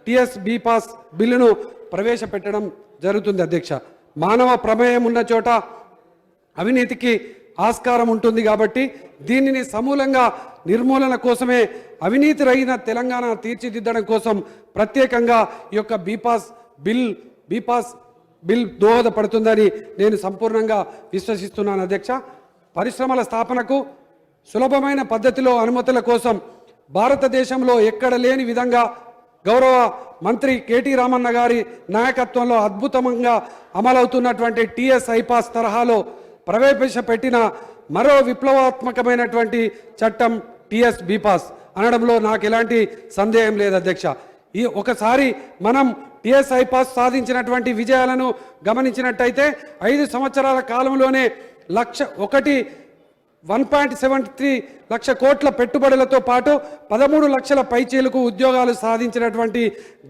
టిఎస్ బీపాస్ బిల్లును ప్రవేశపెట్టడం జరుగుతుంది అధ్యక్ష. మానవ ప్రమేయం ఉన్న చోట అవినీతికి ఆస్కారం ఉంటుంది కాబట్టి దీనిని సమూలంగా నిర్మూలన కోసమే అవినీతి రహిత తెలంగాణ తీర్చిదిద్దడం కోసం ప్రత్యేకంగా ఈ యొక్క బీపాస్ బిల్ దోహదపడుతుందని నేను సంపూర్ణంగా విశ్వసిస్తున్నాను అధ్యక్ష. పరిశ్రమల స్థాపనకు సులభమైన పద్ధతిలో అనుమతుల కోసం భారతదేశంలో ఎక్కడ లేని విధంగా గౌరవ మంత్రి కేటీ రామన్న గారి నాయకత్వంలో అద్భుతంగా అమలవుతున్నటువంటి టిఎస్ ఐపాస్ తరహాలో ప్రవేశపెట్టిన మరో విప్లవాత్మకమైనటువంటి చట్టం టిఎస్ బీపాస్ అనడంలో నాకు ఎలాంటి సందేహం లేదు అధ్యక్ష. ఈ ఒకసారి మనం టిఎస్ ఐపాస్ సాధించినటువంటి విజయాలను గమనించినట్టయితే 5 సంవత్సరాల కాలంలోనే 1.73 లక్ష కోట్ల పెట్టుబడులతో పాటు 13 లక్షల పైచీలకు ఉద్యోగాలు సాధించినటువంటి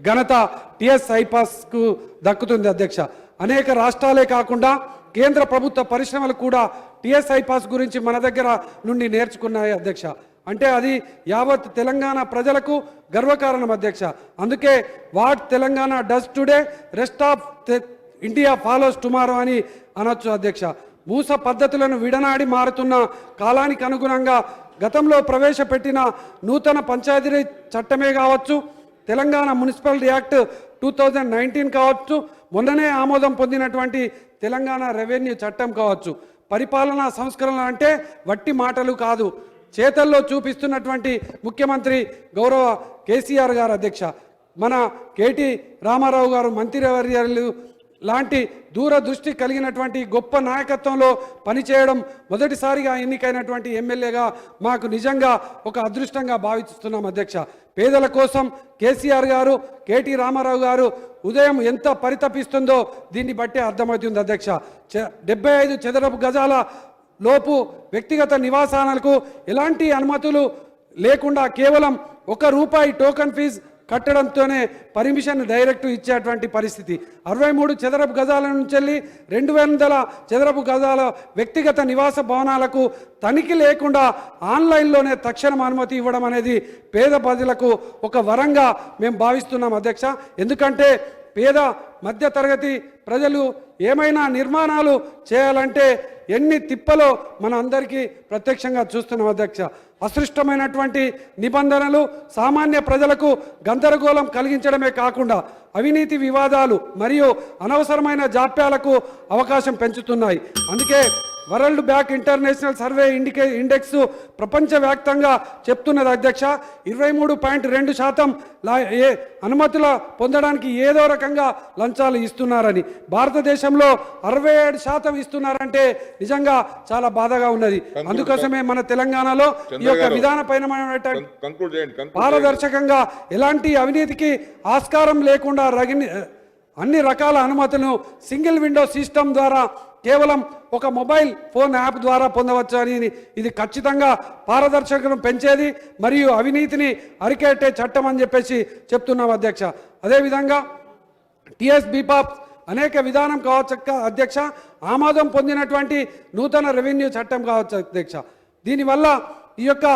ఘనత టిఎస్ ఐపాస్కు దక్కుతుంది అధ్యక్ష. అనేక రాష్ట్రాలే కాకుండా కేంద్ర ప్రభుత్వ పరిశ్రమలు కూడా టిఎస్ ఐపాస్ గురించి మన దగ్గర నుండి నేర్చుకున్నాయి అధ్యక్ష. అంటే అది యావత్ తెలంగాణ ప్రజలకు గర్వకారణం అధ్యక్ష. అందుకే what Telangana does today rest of India follows tomorrow అని అనొచ్చు అధ్యక్ష. మూస పద్ధతులను విడనాడి మారుతున్న కాలానికి అనుగుణంగా గతంలో ప్రవేశపెట్టిన నూతన పంచాయతీ చట్టమే కావచ్చు, తెలంగాణ మున్సిపల్ యాక్ట్ 2019 కావచ్చు, మొన్ననే ఆమోదం పొందినటువంటి తెలంగాణ రెవెన్యూ చట్టం కావచ్చు. పరిపాలనా సంస్కరణ అంటే వట్టి మాటలు కాదు, చేతల్లో చూపిస్తున్నటువంటి ముఖ్యమంత్రి గౌరవ కేసీఆర్ గారు అధ్యక్ష. మన కేటీ రామారావు గారు మంత్రివర్యులు లాంటి దూరదృష్టి కలిగినటువంటి గొప్ప నాయకత్వంలో పనిచేయడం మొదటిసారిగా ఎన్నికైనటువంటి ఎమ్మెల్యేగా మాకు నిజంగా ఒక అదృష్టంగా భావిస్తున్నాం అధ్యక్ష. పేదల కోసం కేసీఆర్ గారు, కేటీ రామారావు గారు ఉదయం ఎంత పరితపిస్తుందో దీన్ని బట్టే అర్థమవుతుంది అధ్యక్ష. 75 చదరపు గజాల లోపు వ్యక్తిగత నివాసాలకు ఎలాంటి అనుమతులు లేకుండా కేవలం ₹1 టోకన్ ఫీజు కట్టడంతోనే పర్మిషన్ డైరెక్ట్ ఇచ్చేటువంటి పరిస్థితి. 63 చదరపు గజాల నుంచి 200 చదరపు గజాల వ్యక్తిగత నివాస భవనాలకు తనిఖీ లేకుండా ఆన్లైన్లోనే తక్షణం అనుమతి ఇవ్వడం అనేది పేద ప్రజలకు ఒక వరంగా మేము భావిస్తున్నాం అధ్యక్ష. ఎందుకంటే పేద మధ్యతరగతి ప్రజలు ఏమైనా నిర్మాణాలు చేయాలంటే ఎన్ని తిప్పలో మన అందరికీ ప్రత్యక్షంగా చూస్తున్నాం అధ్యక్ష. అసృష్టమైనటువంటి నిబంధనలు సామాన్య ప్రజలకు గందరగోళం కలిగించడమే కాకుండా అవినీతి వివాదాలు మరియు అనవసరమైన జాప్యాలకు అవకాశం పెంచుతున్నాయి. అందుకే world bank international survey index ప్రపంచవ్యాప్తంగా చెప్తున్నది అధ్యక్ష, 23.2% అనుమతుల పొందడానికి ఏదో రకంగా లంచాలు ఇస్తున్నారని. భారతదేశంలో 67% ఇస్తున్నారంటే నిజంగా చాలా బాధగా ఉన్నది. అందుకోసమే మన తెలంగాణలో ఈ యొక్క విధానపరమైన పారదర్శకంగా ఎలాంటి అవినీతికి ఆస్కారం లేకుండా అన్ని రకాల అనుమతులను సింగిల్ విండో సిస్టమ్ ద్వారా కేవలం ఒక మొబైల్ ఫోన్ యాప్ ద్వారా పొందవచ్చు అని ఇది ఖచ్చితంగా పారదర్శకతను పెంచేది మరియు అవినీతిని అరికట్టే చట్టం అని చెప్పేసి చెప్తున్నాం అధ్యక్ష. అదేవిధంగా టిఎస్ బిపాప్ అనేక విధానం కావచ్చు అధ్యక్ష, ఆమోదం పొందినటువంటి నూతన రెవెన్యూ చట్టం కావచ్చు అధ్యక్ష. దీనివల్ల ఈ యొక్క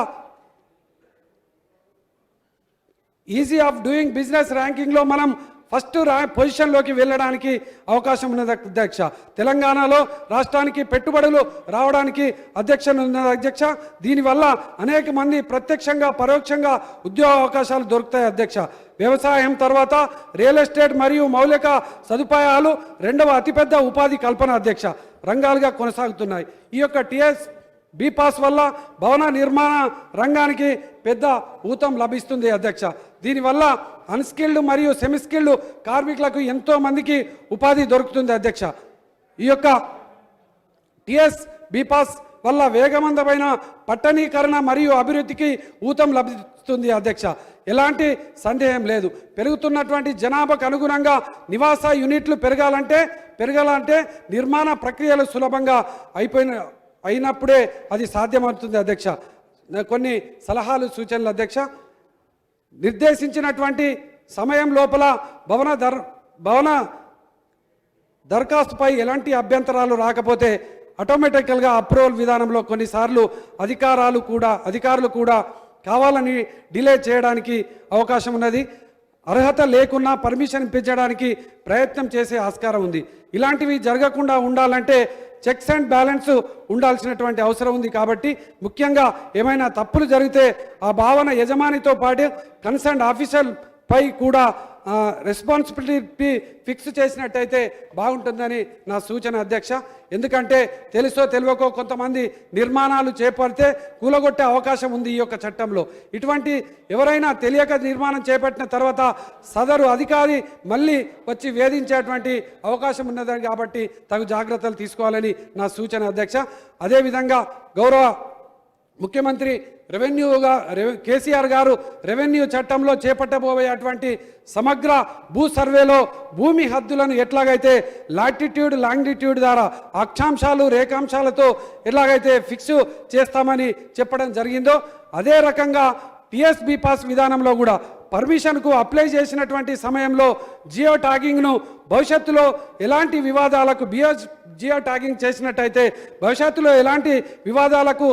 ఈజీ ఆఫ్ డూయింగ్ బిజినెస్ ర్యాంకింగ్లో మనం ఫస్ట్ పొజిషన్లోకి వెళ్ళడానికి అవకాశం ఉన్నది అధ్యక్ష. తెలంగాణలో రాష్ట్రానికి పెట్టుబడులు రావడానికి ఉన్నది అధ్యక్ష. దీనివల్ల అనేక మంది ప్రత్యక్షంగా పరోక్షంగా ఉద్యోగ అవకాశాలు దొరుకుతాయి అధ్యక్ష. వ్యవసాయం తర్వాత రియల్ ఎస్టేట్ మరియు మౌలిక సదుపాయాలు రెండవ అతిపెద్ద ఉపాధి కల్పన అధ్యక్ష రంగాలుగా కొనసాగుతున్నాయి. ఈ యొక్క టిఎస్ బీపాస్ వల్ల భవన నిర్మాణ రంగానికి పెద్ద ఊతం లభిస్తుంది అధ్యక్ష. దీనివల్ల అన్స్కిల్డ్ మరియు సెమిస్కిల్డ్ కార్మికులకు ఎంతో మందికి ఉపాధి దొరుకుతుంది అధ్యక్ష. ఈ యొక్క టిఎస్ బీపాస్ వల్ల వేగవంతమైన పట్టణీకరణ మరియు అభివృద్ధికి ఊతం లభిస్తుంది అధ్యక్ష. ఎలాంటి సందేహం లేదు. పెరుగుతున్నటువంటి జనాభాకు అనుగుణంగా నివాస యూనిట్లు పెరగాలంటే నిర్మాణ ప్రక్రియలు సులభంగా అయినప్పుడే అది సాధ్యమవుతుంది అధ్యక్ష. కొన్ని సలహాలు సూచనలు అధ్యక్ష. నిర్దేశించినటువంటి సమయం లోపల భవన దరఖాస్తుపై ఎలాంటి అభ్యంతరాలు రాకపోతే ఆటోమేటికల్గా అప్రూవల్ విధానంలో కొన్నిసార్లు అధికారులు కూడా కావాలని డిలే చేయడానికి అవకాశం ఉన్నది. అర్హత లేకున్నా పర్మిషన్ ఇప్పించడానికి ప్రయత్నం చేసే ఆస్కారం ఉంది. ఇలాంటివి జరగకుండా ఉండాలంటే చెక్స్ అండ్ బ్యాలెన్స్ ఉండాల్సినటువంటి అవసరం ఉంది. కాబట్టి ముఖ్యంగా ఏమైనా తప్పులు జరిగితే ఆ భావన యజమానితో పాటు కన్సర్న్ ఆఫీసర్ పై కూడా రెస్పాన్సిబిలిటీ ఫిక్స్ చేసినట్టయితే బాగుంటుందని నా సూచన అధ్యక్ష. ఎందుకంటే తెలుసో తెలియకో కొంతమంది నిర్మాణాలు చేపడితే కూలగొట్టే అవకాశం ఉంది ఈ యొక్క చట్టంలో. ఇటువంటి ఎవరైనా తెలియక నిర్మాణం చేపట్టిన తర్వాత సదరు అధికారి మళ్ళీ వచ్చి వేధించేటువంటి అవకాశం ఉన్నదని కాబట్టి తగు జాగ్రత్తలు తీసుకోవాలని నా సూచన అధ్యక్ష. అదేవిధంగా గౌరవ ముఖ్యమంత్రి కేసీఆర్ గారు రెవెన్యూ చట్టంలో చేపట్టబోయేటువంటి సమగ్ర భూ సర్వేలో భూమి హద్దులను ఎట్లాగైతే లాటిట్యూడ్ లాంగిట్యూడ్ ద్వారా అక్షాంశాలు రేఖాంశాలతో ఎట్లాగైతే ఫిక్స్ చేస్తామని చెప్పడం జరిగిందో అదే రకంగా టిఎస్ బీపాస్ విధానంలో కూడా పర్మిషన్కు అప్లై చేసినటువంటి సమయంలో జియో ట్యాగింగ్ను భవిష్యత్తులో ఎలాంటి వివాదాలకు జియో ట్యాగింగ్ చేసినట్టయితే భవిష్యత్తులో ఎలాంటి వివాదాలకు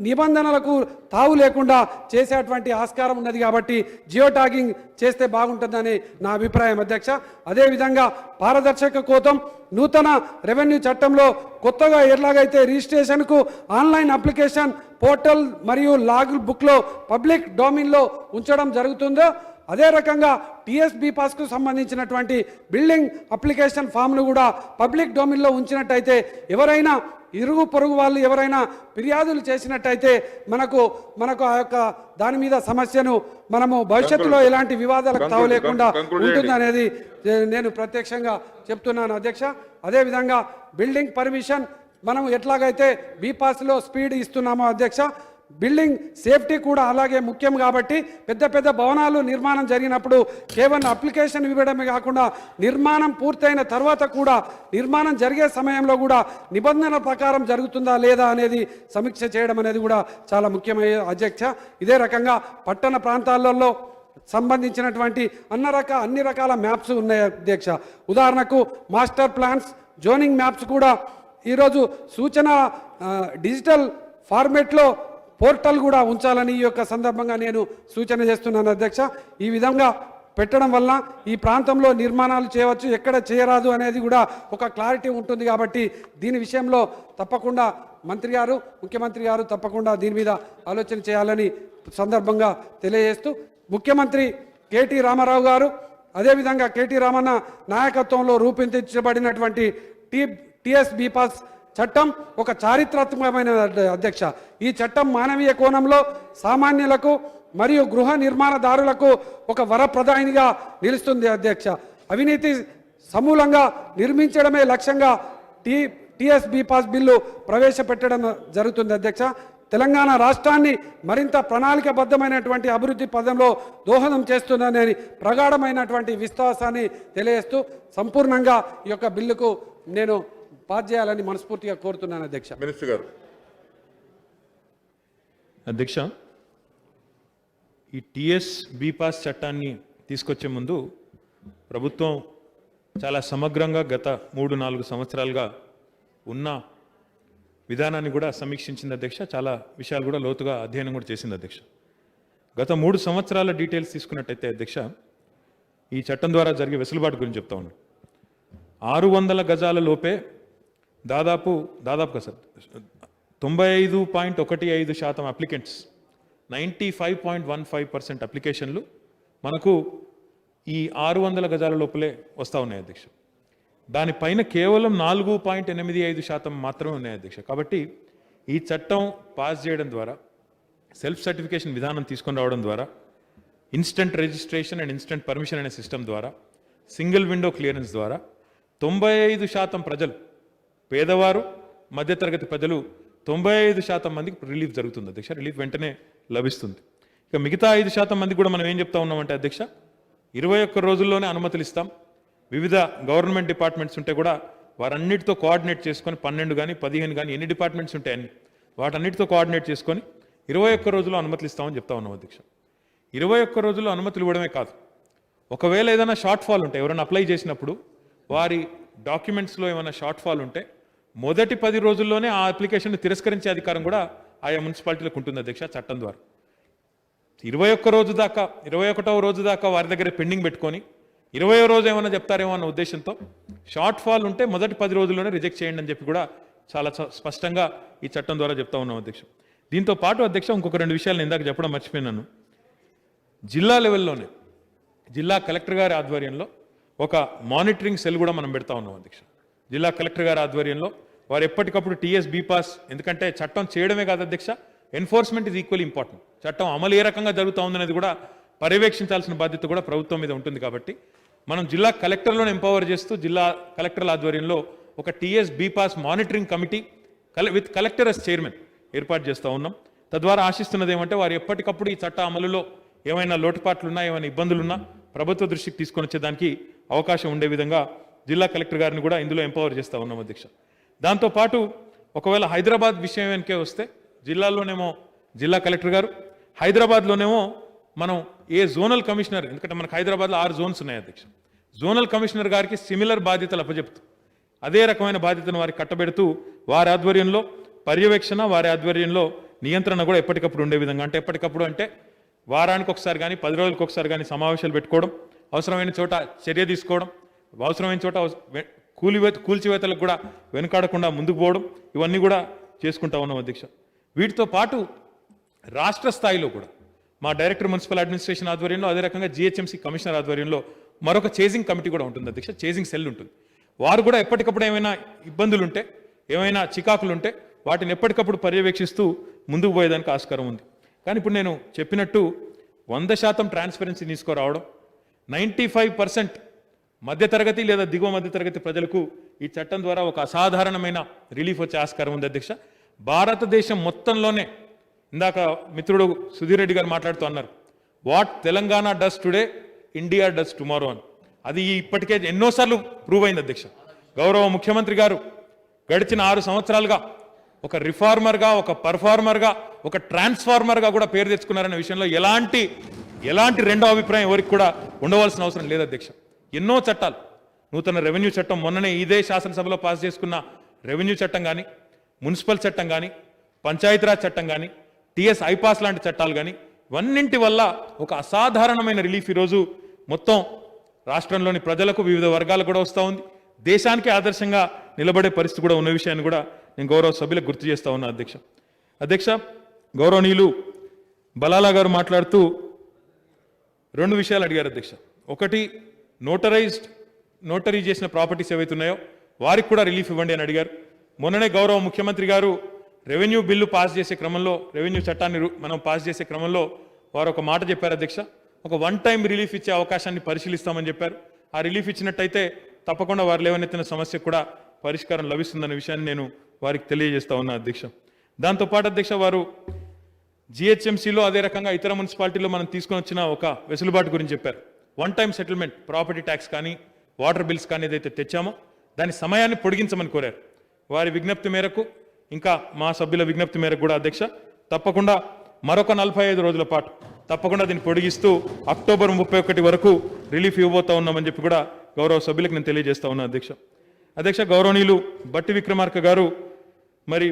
నిబంధనలకు తావు లేకుండా చేసేటువంటి ఆస్కారం ఉన్నది. కాబట్టి జియో ట్యాగింగ్ చేస్తే బాగుంటుందని నా అభిప్రాయం అధ్యక్ష. అదేవిధంగా పారదర్శక కోసం నూతన రెవెన్యూ చట్టంలో కొత్తగా ఎలాగైతే రిజిస్ట్రేషన్కు ఆన్లైన్ అప్లికేషన్ పోర్టల్ మరియు లాగ్ బుక్లో పబ్లిక్ డొమైన్లో ఉంచడం జరుగుతుందో అదే రకంగా టిఎస్ బీపాస్కు సంబంధించినటువంటి బిల్డింగ్ అప్లికేషన్ ఫామ్ను కూడా పబ్లిక్ డొమైన్లో ఉంచినట్టయితే ఎవరైనా ఇరుగు పొరుగు వాళ్ళు ఎవరైనా ఫిర్యాదులు చేసినట్టయితే మనకు ఆ యొక్క దాని మీద సమస్యను మనము భవిష్యత్తులో ఎలాంటి వివాదాలకు తావు లేకుండా ఉంటుందనేది నేను ప్రత్యక్షంగా చెప్తున్నాను అధ్యక్ష. అదేవిధంగా బిల్డింగ్ పర్మిషన్ మనం ఎట్లాగైతే బీపాస్లో స్పీడ్ ఇస్తున్నామో అధ్యక్ష, బిల్డింగ్ సేఫ్టీ కూడా అలాగే ముఖ్యం. కాబట్టి పెద్ద పెద్ద భవనాలు నిర్మాణం జరిగినప్పుడు కేవలం అప్లికేషన్ ఇవ్వడమే కాకుండా నిర్మాణం పూర్తయిన తర్వాత కూడా నిర్మాణం జరిగే సమయంలో కూడా నిబంధనల ప్రకారం జరుగుతుందా లేదా అనేది సమీక్ష చేయడం అనేది కూడా చాలా ముఖ్యమైన అధ్యక్ష. ఇదే రకంగా పట్టణ ప్రాంతాలలో సంబంధించినటువంటి అన్ని రకాల మ్యాప్స్ ఉన్నాయి అధ్యక్ష. ఉదాహరణకు మాస్టర్ ప్లాన్స్, జోనింగ్ మ్యాప్స్ కూడా ఈరోజు సూచన డిజిటల్ ఫార్మేట్లో పోర్టల్ కూడా ఉంచాలని ఈ యొక్క సందర్భంగా నేను సూచన చేస్తున్నాను అధ్యక్ష. ఈ విధంగా పెట్టడం వల్ల ఈ ప్రాంతంలో నిర్మాణాలు చేయవచ్చు, ఎక్కడ చేయరాదు అనేది కూడా ఒక క్లారిటీ ఉంటుంది. కాబట్టి దీని విషయంలో తప్పకుండా మంత్రి గారు, ముఖ్యమంత్రి గారు తప్పకుండా దీని మీద ఆలోచన చేయాలని సందర్భంగా తెలియజేస్తూ, ముఖ్యమంత్రి కేటీ రామారావు గారు అదేవిధంగా కేటీ రామన్న నాయకత్వంలో రూపొందించబడినటువంటి టిఎస్ బీపాస్ చట్టం ఒక చారిత్రాత్మకమైన అధ్యక్ష. ఈ చట్టం మానవీయ కోణంలో సామాన్యులకు మరియు గృహ నిర్మాణదారులకు ఒక వరప్రదాయినిగా నిలుస్తుంది అధ్యక్ష. అవినీతి సమూలంగా నిర్మించడమే లక్ష్యంగా టిఎస్ బీపాస్ బిల్లు ప్రవేశపెట్టడం జరుగుతుంది అధ్యక్ష. తెలంగాణ రాష్ట్రాన్ని మరింత ప్రణాళికబద్ధమైనటువంటి అభివృద్ధి పదంలో దోహదం చేస్తుందనే ప్రగాఢమైనటువంటి విశ్వాసాన్ని తెలియజేస్తూ సంపూర్ణంగా ఈ యొక్క బిల్లుకు నేను పాస్ చేయాలని మనస్ఫూర్తిగా కోరుతున్నాను అధ్యక్ష. మినిస్టర్ గారు. అధ్యక్ష, ఈ టిఎస్ బీపాస్ చట్టాన్ని తీసుకొచ్చే ముందు ప్రభుత్వం చాలా సమగ్రంగా గత 3-4 సంవత్సరాలుగా ఉన్న విధానాన్ని కూడా సమీక్షించింది అధ్యక్ష. చాలా విషయాలు కూడా లోతుగా అధ్యయనం కూడా చేసింది అధ్యక్ష. గత 3 సంవత్సరాల డీటెయిల్స్ తీసుకున్నట్టయితే అధ్యక్ష, ఈ చట్టం ద్వారా జరిగే వెసులుబాటు గురించి చెప్తా ఉన్నాను. 600 గజాల లోపే దాదాపుగా సార్ 95.15% అప్లికెంట్స్, 95.15% అప్లికేషన్లు మనకు ఈ 600 గజాల లోపలే వస్తూ ఉన్నాయి అధ్యక్ష. దానిపైన కేవలం 4.85% మాత్రమే ఉన్నాయి అధ్యక్ష. కాబట్టి ఈ చట్టం పాస్ చేయడం ద్వారా, సెల్ఫ్ సర్టిఫికేషన్ విధానం తీసుకొని రావడం ద్వారా, instant registration and instant permission అనే సిస్టమ్ ద్వారా, సింగిల్ విండో క్లియరెన్స్ ద్వారా 95% ప్రజలు, పేదవారు, మధ్యతరగతి ప్రజలు 95% మందికి రిలీఫ్ జరుగుతుంది అధ్యక్ష. రిలీఫ్ వెంటనే లభిస్తుంది. ఇక మిగతా 5% మందికి కూడా మనం ఏం చెప్తా ఉన్నామంటే అధ్యక్ష, 21 రోజుల్లోనే అనుమతులు ఇస్తాం. వివిధ గవర్నమెంట్ డిపార్ట్మెంట్స్ ఉంటే కూడా వారన్నిటితో కోఆర్డినేట్ చేసుకొని 12 కానీ 15 కానీ ఎన్ని డిపార్ట్మెంట్స్ ఉంటాయి అన్ని వాటన్నిటితో కోఆర్డినేట్ చేసుకొని 21 రోజుల్లో అనుమతులు ఇస్తామని చెప్తా ఉన్నాం అధ్యక్ష. 21 రోజుల్లో అనుమతులు ఇవ్వడమే కాదు, ఒకవేళ ఏదైనా షార్ట్ ఫాల్ ఉంటే, ఎవరైనా అప్లై చేసినప్పుడు వారి డాక్యుమెంట్స్లో ఏమైనా షార్ట్ ఫాల్ ఉంటే మొదటి 10 రోజుల్లోనే ఆ అప్లికేషన్ను తిరస్కరించే అధికారం కూడా ఆయా మున్సిపాలిటీలకు ఉంటుంది అధ్యక్ష చట్టం ద్వారా. 21వ రోజు దాకా వారి దగ్గర పెండింగ్ పెట్టుకొని 20వ రోజు ఏమైనా చెప్తారేమో అన్న ఉద్దేశంతో షార్ట్ ఫాల్ ఉంటే మొదటి 10 రోజుల్లోనే రిజెక్ట్ చేయండి అని చెప్పి కూడా చాలా స్పష్టంగా ఈ చట్టం ద్వారా చెప్తా ఉన్నాం అధ్యక్ష. దీంతో పాటు అధ్యక్ష ఇంకొక 2 విషయాలు ఇందాక చెప్పడం మర్చిపోయినాను. జిల్లా లెవెల్లోనే జిల్లా కలెక్టర్ గారి ఆధ్వర్యంలో ఒక మానిటరింగ్ సెల్ కూడా మనం పెడతా ఉన్నాం అధ్యక్ష. జిల్లా కలెక్టర్ గారి ఆధ్వర్యంలో వారు ఎప్పటికప్పుడు టిఎస్ బీపాస్, ఎందుకంటే చట్టం చేయడమే కాదు అధ్యక్ష, ఎన్ఫోర్స్మెంట్ ఈజ్ ఈక్వల్ ఇంపార్టెంట్. చట్టం అమలు ఏ రకంగా జరుగుతూ ఉందనేది కూడా పర్యవేక్షించాల్సిన బాధ్యత కూడా ప్రభుత్వం మీద ఉంటుంది. కాబట్టి మనం జిల్లా కలెక్టర్లను ఎంపవర్ చేస్తూ జిల్లా కలెక్టర్ల ఆధ్వర్యంలో ఒక TS bPASS monitoring committee with collector as chairman ఏర్పాటు చేస్తూ ఉన్నాం. తద్వారా ఆశిస్తున్నది ఏమంటే వారు ఎప్పటికప్పుడు ఈ చట్ట అమలులో ఏమైనా లోటుపాట్లున్నా, ఏమైనా ఇబ్బందులున్నా ప్రభుత్వ దృష్టికి తీసుకొని వచ్చేదానికి అవకాశం ఉండే విధంగా జిల్లా కలెక్టర్ గారిని కూడా ఇందులో ఎంపవర్ చేస్తూ ఉన్నాం అధ్యక్ష. దాంతోపాటు ఒకవేళ హైదరాబాద్ విషయం వెనకే వస్తే, జిల్లాలోనేమో జిల్లా కలెక్టర్ గారు, హైదరాబాద్లోనేమో మనం ఏ జోనల్ కమిషనర్, ఎందుకంటే మనకు హైదరాబాద్లో 6 జోన్స్ ఉన్నాయి అధ్యక్ష, జోనల్ కమిషనర్ గారికి సిమిలర్ బాధ్యతలు అప్పచెప్తూ అదే రకమైన బాధ్యతను వారికి కట్టబెడుతూ వారి ఆధ్వర్యంలో పర్యవేక్షణ, వారి ఆధ్వర్యంలో నియంత్రణ కూడా ఎప్పటికప్పుడు ఉండే విధంగా, అంటే ఎప్పటికప్పుడు అంటే వారానికి ఒకసారి కానీ 10 రోజులకు ఒకసారి కానీ సమావేశాలు పెట్టుకోవడం, అవసరమైన చోట చర్య తీసుకోవడం, అవసరమైన చోట కూల్చివేతలకు కూడా వెనుకాడకుండా ముందుకు పోవడం, ఇవన్నీ కూడా చేసుకుంటా ఉన్నాం అధ్యక్ష. వీటితో పాటు రాష్ట్ర స్థాయిలో కూడా మా డైరెక్టర్ మున్సిపల్ అడ్మినిస్ట్రేషన్ ఆధ్వర్యంలో, అదే రకంగా జిహెచ్ఎంసీ కమిషనర్ ఆధ్వర్యంలో మరొక చేజింగ్ కమిటీ కూడా ఉంటుంది అధ్యక్ష, చేజింగ్ సెల్ ఉంటుంది. వారు కూడా ఎప్పటికప్పుడు ఏమైనా ఇబ్బందులుంటే, ఏమైనా చికాకులుంటే వాటిని ఎప్పటికప్పుడు పర్యవేక్షిస్తూ ముందుకు పోయేదానికి ఆస్కారం ఉంది. కానీ ఇప్పుడు నేను చెప్పినట్టు 100% ట్రాన్స్పరెన్సీ తీసుకురావడం, 95% మధ్యతరగతి లేదా దిగువ మధ్యతరగతి ప్రజలకు ఈ చట్టం ద్వారా ఒక అసాధారణమైన రిలీఫ్ వచ్చే ఆస్కారం ఉంది అధ్యక్ష. భారతదేశం మొత్తంలోనే ఇందాక మిత్రుడు సుధీర్ రెడ్డి గారు మాట్లాడుతూ అన్నారు, what Telangana does today India does tomorrow అని. అది ఇప్పటికే ఎన్నోసార్లు ప్రూవ్ అయింది అధ్యక్ష. గౌరవ ముఖ్యమంత్రి గారు గడిచిన 6 సంవత్సరాలుగా ఒక రిఫార్మర్గా, ఒక పర్ఫార్మర్గా, ఒక ట్రాన్స్ఫార్మర్గా కూడా పేరు తెచ్చుకున్నారనే విషయంలో ఎలాంటి రెండో అభిప్రాయం ఎవరికి కూడా ఉండవలసిన అవసరం లేదు అధ్యక్ష. ఎన్నో చట్టాలు, నూతన రెవెన్యూ చట్టం, మొన్ననే ఇదే శాసనసభలో పాస్ చేసుకున్న రెవెన్యూ చట్టం కానీ, మున్సిపల్ చట్టం కానీ, పంచాయతీరాజ్ చట్టం కానీ, టిఎస్ ఐపాస్ లాంటి చట్టాలు కానీ, ఇవన్నింటి వల్ల ఒక అసాధారణమైన రిలీఫ్ ఈరోజు మొత్తం రాష్ట్రంలోని ప్రజలకు వివిధ వర్గాలకు కూడా వస్తూ ఉంది. దేశానికి ఆదర్శంగా నిలబడే పరిస్థితి కూడా ఉన్న విషయాన్ని కూడా నేను గౌరవ సభ్యులకు గుర్తు చేస్తా ఉన్నా అధ్యక్ష. గౌరవనీయులు బలాలా గారు మాట్లాడుతూ 2 విషయాలు అడిగారు అధ్యక్ష. ఒకటి, నోటరీ చేసిన ప్రాపర్టీస్ ఏవైతే ఉన్నాయో వారికి కూడా రిలీఫ్ ఇవ్వండి అని అడిగారు. మొన్ననే గౌరవ ముఖ్యమంత్రి గారు రెవెన్యూ బిల్లు పాస్ చేసే క్రమంలో, రెవెన్యూ చట్టాన్ని మనం పాస్ చేసే క్రమంలో వారు ఒక మాట చెప్పారు అధ్యక్ష. ఒక 1 టైం రిలీఫ్ ఇచ్చే అవకాశాన్ని పరిశీలిస్తామని చెప్పారు. ఆ రిలీఫ్ ఇచ్చినట్టయితే తప్పకుండా వారు లేవనెత్తిన సమస్య కూడా పరిష్కారం లభిస్తుందనే విషయాన్ని నేను వారికి తెలియజేస్తా ఉన్నా అధ్యక్ష. దాంతోపాటు అధ్యక్ష, వారు జిహెచ్ఎంసీలో అదే రకంగా ఇతర మున్సిపాలిటీలో మనం తీసుకొని వచ్చిన ఒక వెసులుబాటు గురించి చెప్పారు. 1 టైం సెటిల్మెంట్, ప్రాపర్టీ ట్యాక్స్ కానీ వాటర్ బిల్స్ కానీ ఏదైతే తెచ్చామో దాని సమయాన్ని పొడిగించమని కోరారు. వారి విజ్ఞప్తి మేరకు, ఇంకా మా సభ్యుల విజ్ఞప్తి మేరకు కూడా అధ్యక్ష తప్పకుండా మరొక 45 రోజుల పాటు తప్పకుండా దీన్ని పొడిగిస్తూ అక్టోబర్ 31 వరకు రిలీఫ్ ఇవ్వబోతా ఉన్నామని చెప్పి కూడా గౌరవ సభ్యులకు నేను తెలియజేస్తా ఉన్నా అధ్యక్ష. గౌరవనీయులు బట్టి విక్రమార్క గారు మరి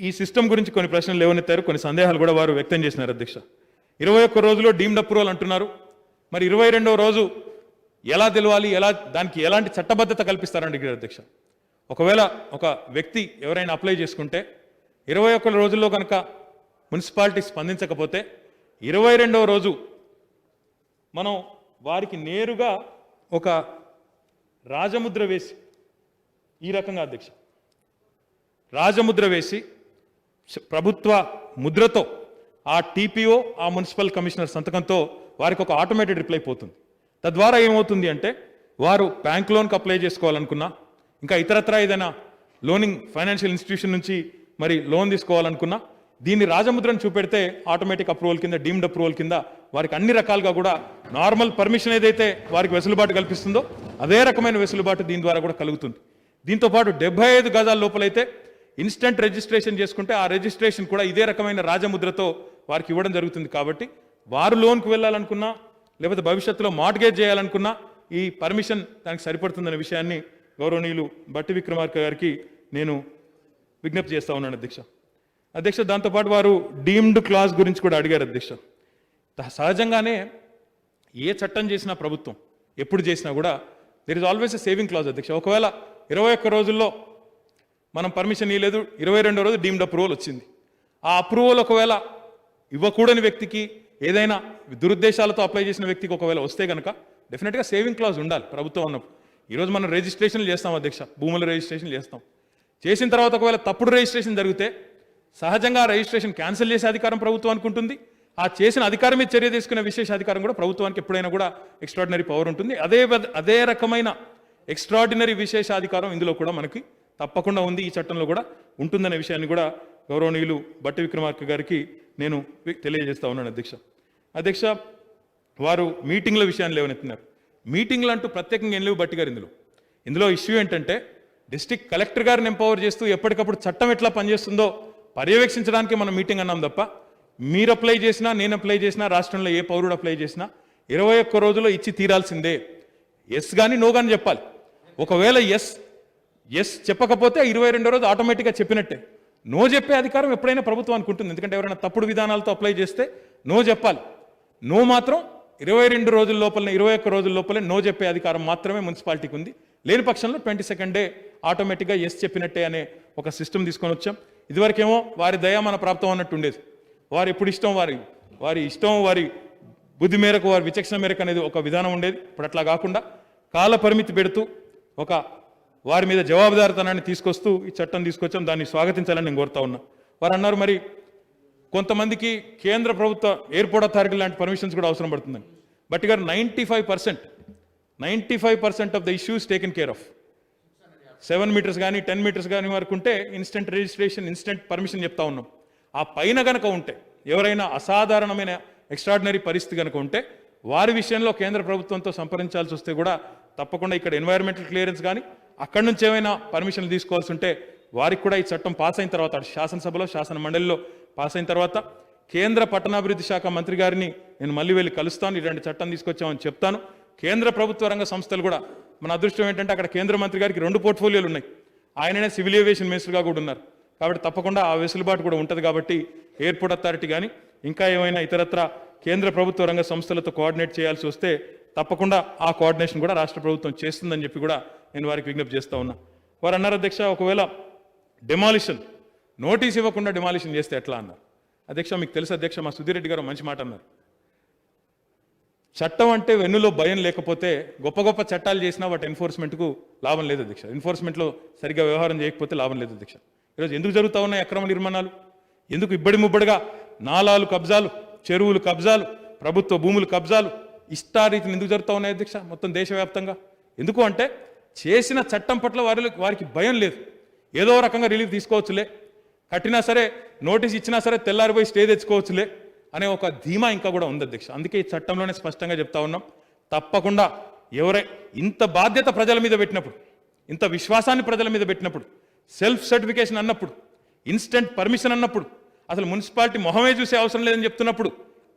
ఈ సిస్టమ్ గురించి కొన్ని ప్రశ్నలు లేవనెత్తారు, కొన్ని సందేహాలు కూడా వారు వ్యక్తం చేసినారు అధ్యక్ష. 21 రోజులో డీమ్డ్ అప్రూవల్ అంటున్నారు. మరి 22వ రోజు ఎలా తెలవాలి, దానికి ఎలాంటి చట్టబద్ధత కల్పిస్తారని అడిగారు అధ్యక్ష. ఒకవేళ ఒక వ్యక్తి ఎవరైనా అప్లై చేసుకుంటే 21 రోజుల్లో కనుక మున్సిపాలిటీ స్పందించకపోతే 22వ రోజు మనం వారికి నేరుగా ఒక రాజముద్ర వేసి, ఈ రకంగా అధ్యక్ష రాజముద్ర వేసి ప్రభుత్వ ముద్రతో ఆ టీపీఓ, ఆ మున్సిపల్ కమిషనర్ సంతకంతో వారికి ఒక ఆటోమేటెడ్ రిప్లై పోతుంది. తద్వారా ఏమవుతుంది అంటే వారు బ్యాంక్ లోన్కి అప్లై చేసుకోవాలనుకున్నా, ఇంకా ఇతరత్రా ఏదైనా లోనింగ్ ఫైనాన్షియల్ ఇన్స్టిట్యూషన్ నుంచి మరి లోన్ తీసుకోవాలనుకున్నా దీన్ని రాజముద్రను చూపెడితే ఆటోమేటిక్ అప్రూవల్ కింద, డీమ్డ్ అప్రూవల్ కింద వారికి అన్ని రకాలుగా కూడా నార్మల్ పర్మిషన్ ఏదైతే వారికి వెసులుబాటు కల్పిస్తుందో అదే రకమైన వెసులుబాటు దీని ద్వారా కూడా కలుగుతుంది. దీంతోపాటు 75 గజాల లోపలైతే ఇన్స్టెంట్ రిజిస్ట్రేషన్ చేసుకుంటే ఆ రిజిస్ట్రేషన్ కూడా ఇదే రకమైన రాజముద్రతో వారికి ఇవ్వడం జరుగుతుంది. కాబట్టి వారు లోన్కి వెళ్ళాలనుకున్నా, లేకపోతే భవిష్యత్తులో మార్ట్గేజ్ చేయాలనుకున్నా ఈ పర్మిషన్ దానికి సరిపడుతుందనే విషయాన్ని గౌరవనీయులు బట్టి విక్రమార్క గారికి నేను విజ్ఞప్తి చేస్తా ఉన్నాను అధ్యక్ష. దాంతోపాటు వారు డీమ్డ్ క్లాస్ గురించి కూడా అడిగారు అధ్యక్ష. సహజంగానే ఏ చట్టం చేసినా ప్రభుత్వం ఎప్పుడు చేసినా కూడా there is always a saving clause అధ్యక్ష. ఒకవేళ 21 రోజుల్లో మనం పర్మిషన్ ఇవ్వలేదు, 22వ రోజు డీమ్డ్ అప్రూవల్ వచ్చింది. ఆ అప్రూవల్ ఒకవేళ ఇవ్వకూడని వ్యక్తికి, ఏదైనా దురుద్దేశాలతో అప్లై చేసిన వ్యక్తికి ఒకవేళ వస్తే కనుక డెఫినెట్గా సేవింగ్ క్లాజ్ ఉండాలి ప్రభుత్వం ఉన్నప్పుడు. ఈరోజు మనం రిజిస్ట్రేషన్లు చేస్తాం అధ్యక్ష, భూముల రిజిస్ట్రేషన్ చేస్తాం. చేసిన తర్వాత ఒకవేళ తప్పుడు రిజిస్ట్రేషన్ జరిగితే సహజంగా రిజిస్ట్రేషన్ క్యాన్సిల్ చేసే అధికారం ప్రభుత్వానికి ఉంటుంది. ఆ చేసిన అధికారం మీద చర్య తీసుకునే విశేష అధికారం కూడా ప్రభుత్వానికి ఎప్పుడైనా కూడా ఎక్స్ట్రాడినరీ పవర్ ఉంటుంది. అదే రకమైన ఎక్స్ట్రాడినరీ విశేష అధికారం ఇందులో కూడా మనకి తప్పకుండా ఉంది, ఈ చట్టంలో కూడా ఉంటుందనే విషయాన్ని కూడా గౌరవనీయులు బట్టి విక్రమార్క గారికి నేను తెలియజేస్తా ఉన్నాను అధ్యక్ష. వారు మీటింగ్ల విషయాన్ని లేవనెత్తున్నారు. మీటింగ్లు అంటూ ప్రత్యేకంగా ఏం లేవు బట్టి గారు. ఇందులో ఇష్యూ ఏంటంటే డిస్ట్రిక్ట్ కలెక్టర్ గారిని ఎంపవర్ చేస్తూ ఎప్పటికప్పుడు చట్టం ఎట్లా పనిచేస్తుందో పర్యవేక్షించడానికి మనం మీటింగ్ అన్నాం తప్ప, మీరు అప్లై చేసినా, నేను అప్లై చేసినా, రాష్ట్రంలో ఏ పౌరుడు అప్లై చేసినా 21 రోజుల్లో ఇచ్చి తీరాల్సిందే. ఎస్ కానీ నో కానీ చెప్పాలి. ఒకవేళ ఎస్ చెప్పకపోతే 22వ రోజు ఆటోమేటిక్గా చెప్పినట్టే. నో చెప్పే అధికారం ఎప్పుడైనా ప్రభుత్వానికి ఉంటుంది. ఎందుకంటే ఎవరైనా తప్పుడు విధానాలతో అప్లై చేస్తే నో చెప్పాలి. నో మాత్రం 22 రోజుల లోపలనే, 21 రోజుల లోపలే నో చెప్పే అధికారం మాత్రమే మున్సిపాలిటీకి ఉంది. లేని పక్షంలో 22nd డే ఆటోమేటిక్గా ఎస్ చెప్పినట్టే అనే ఒక సిస్టమ్ తీసుకొని వచ్చాం. ఇదివరకేమో వారి దయ మన ప్రాప్తం అన్నట్టు ఉండేది. వారు ఎప్పుడు ఇష్టం వారి ఇష్టం, వారి బుద్ధి మేరకు, వారి విచక్షణ మేరకు అనేది ఒక విధానం ఉండేది. ఇప్పుడు అట్లా కాకుండా కాల పరిమితి పెడుతూ ఒక వారి మీద జవాబుదారితనాన్ని తీసుకొస్తూ ఈ చట్టం తీసుకొచ్చాం. దాన్ని స్వాగతించాలని నేను కోరుతా ఉన్నా. వారు అన్నారు మరి కొంతమందికి కేంద్ర ప్రభుత్వ ఎయిర్పోర్ట్ అథారిటీ లాంటి పర్మిషన్స్ కూడా అవసరం పడుతుందని. బట్ గారు 95% of the issues taken care of. 7 metres కానీ 10 మీటర్స్ కానీ వరకు ఉంటే ఇన్స్టెంట్ రిజిస్ట్రేషన్, ఇన్స్టెంట్ పర్మిషన్ చెప్తా ఉన్నాం. ఆ పైన కనుక ఉంటే, ఎవరైనా అసాధారణమైన ఎక్స్ట్రాడినరీ పరిస్థితి కనుక ఉంటే వారి విషయంలో కేంద్ర ప్రభుత్వంతో సంప్రదించాల్సి వస్తే కూడా తప్పకుండా ఇక్కడ ఎన్వైరన్మెంటల్ క్లియరెన్స్ కానీ అక్కడి నుంచి ఏమైనా పర్మిషన్లు తీసుకోవాల్సి ఉంటే వారికి కూడా ఈ చట్టం పాస్ అయిన తర్వాత, శాసనసభలో, శాసన మండలిలో పాస్ అయిన తర్వాత కేంద్ర పట్టణాభివృద్ధి శాఖ మంత్రి గారిని నేను మళ్ళీ వెళ్ళి కలుస్తాను, ఇలాంటి చట్టం తీసుకొచ్చామని చెప్తాను. కేంద్ర ప్రభుత్వ రంగ సంస్థలు కూడా, మన అదృష్టం ఏంటంటే అక్కడ కేంద్ర మంత్రి గారికి 2 పోర్ట్ఫోలియోలు ఉన్నాయి. ఆయననే సివిల్ ఏవియేషన్ మినిస్టర్గా కూడా ఉన్నారు. కాబట్టి తప్పకుండా ఆ వెసులుబాటు కూడా ఉంటుంది. కాబట్టి ఎయిర్పోర్ట్ అథారిటీ కానీ ఇంకా ఏమైనా ఇతరత్ర కేంద్ర ప్రభుత్వ రంగ సంస్థలతో కోఆర్డినేట్ చేయాల్సి వస్తే తప్పకుండా ఆ కోఆర్డినేషన్ కూడా రాష్ట్ర ప్రభుత్వం చేస్తుందని చెప్పి కూడా నేను వారికి విజ్ఞప్తి చేస్తా ఉన్నా. వారు అన్నారు అధ్యక్ష, ఒకవేళ డెమాలిషన్ నోటీస్ ఇవ్వకుండా డెమాలిషన్ చేస్తే ఎట్లా అన్నారు. అధ్యక్ష మీకు తెలుసు అధ్యక్ష, మా సుధీర్ రెడ్డి గారు మంచి మాట అన్నారు. చట్టం అంటే వెన్నులో భయం లేకపోతే గొప్ప గొప్ప చట్టాలు చేసినా వాటి ఎన్ఫోర్స్మెంట్కు లాభం లేదు అధ్యక్ష. ఎన్ఫోర్స్మెంట్లో సరిగ్గా వ్యవహారం చేయకపోతే లాభం లేదు అధ్యక్ష. ఈరోజు ఎందుకు జరుగుతూ ఉన్నాయి అక్రమ నిర్మాణాలు? ఎందుకు ఇబ్బడి ముబ్బడిగా నాలాలు కబ్జాలు, చెరువులు కబ్జాలు, ప్రభుత్వ భూములు కబ్జాలు ఇష్టారీతిని ఎందుకు జరుగుతూ ఉన్నాయి అధ్యక్ష మొత్తం దేశవ్యాప్తంగా? ఎందుకు అంటే చేసిన చట్టం పట్ల వారికి భయం లేదు. ఏదో రకంగా రిలీఫ్ తీసుకోవచ్చులే, కట్టినా సరే నోటీస్ ఇచ్చినా సరే తెల్లారిపోయి స్టే తెచ్చుకోవచ్చులే అనే ఒక ధీమా ఇంకా కూడా ఉంది అధ్యక్ష. అందుకే ఈ చట్టంలోనే స్పష్టంగా చెప్తా ఉన్నాం, తప్పకుండా ఇంత బాధ్యత ప్రజల మీద పెట్టినప్పుడు, ఇంత విశ్వాసాన్ని ప్రజల మీద పెట్టినప్పుడు, సెల్ఫ్ సర్టిఫికేషన్ అన్నప్పుడు, ఇన్స్టెంట్ పర్మిషన్ అన్నప్పుడు, అసలు మున్సిపాలిటీ మొహమే చూసే అవసరం లేదని చెప్తున్నప్పుడు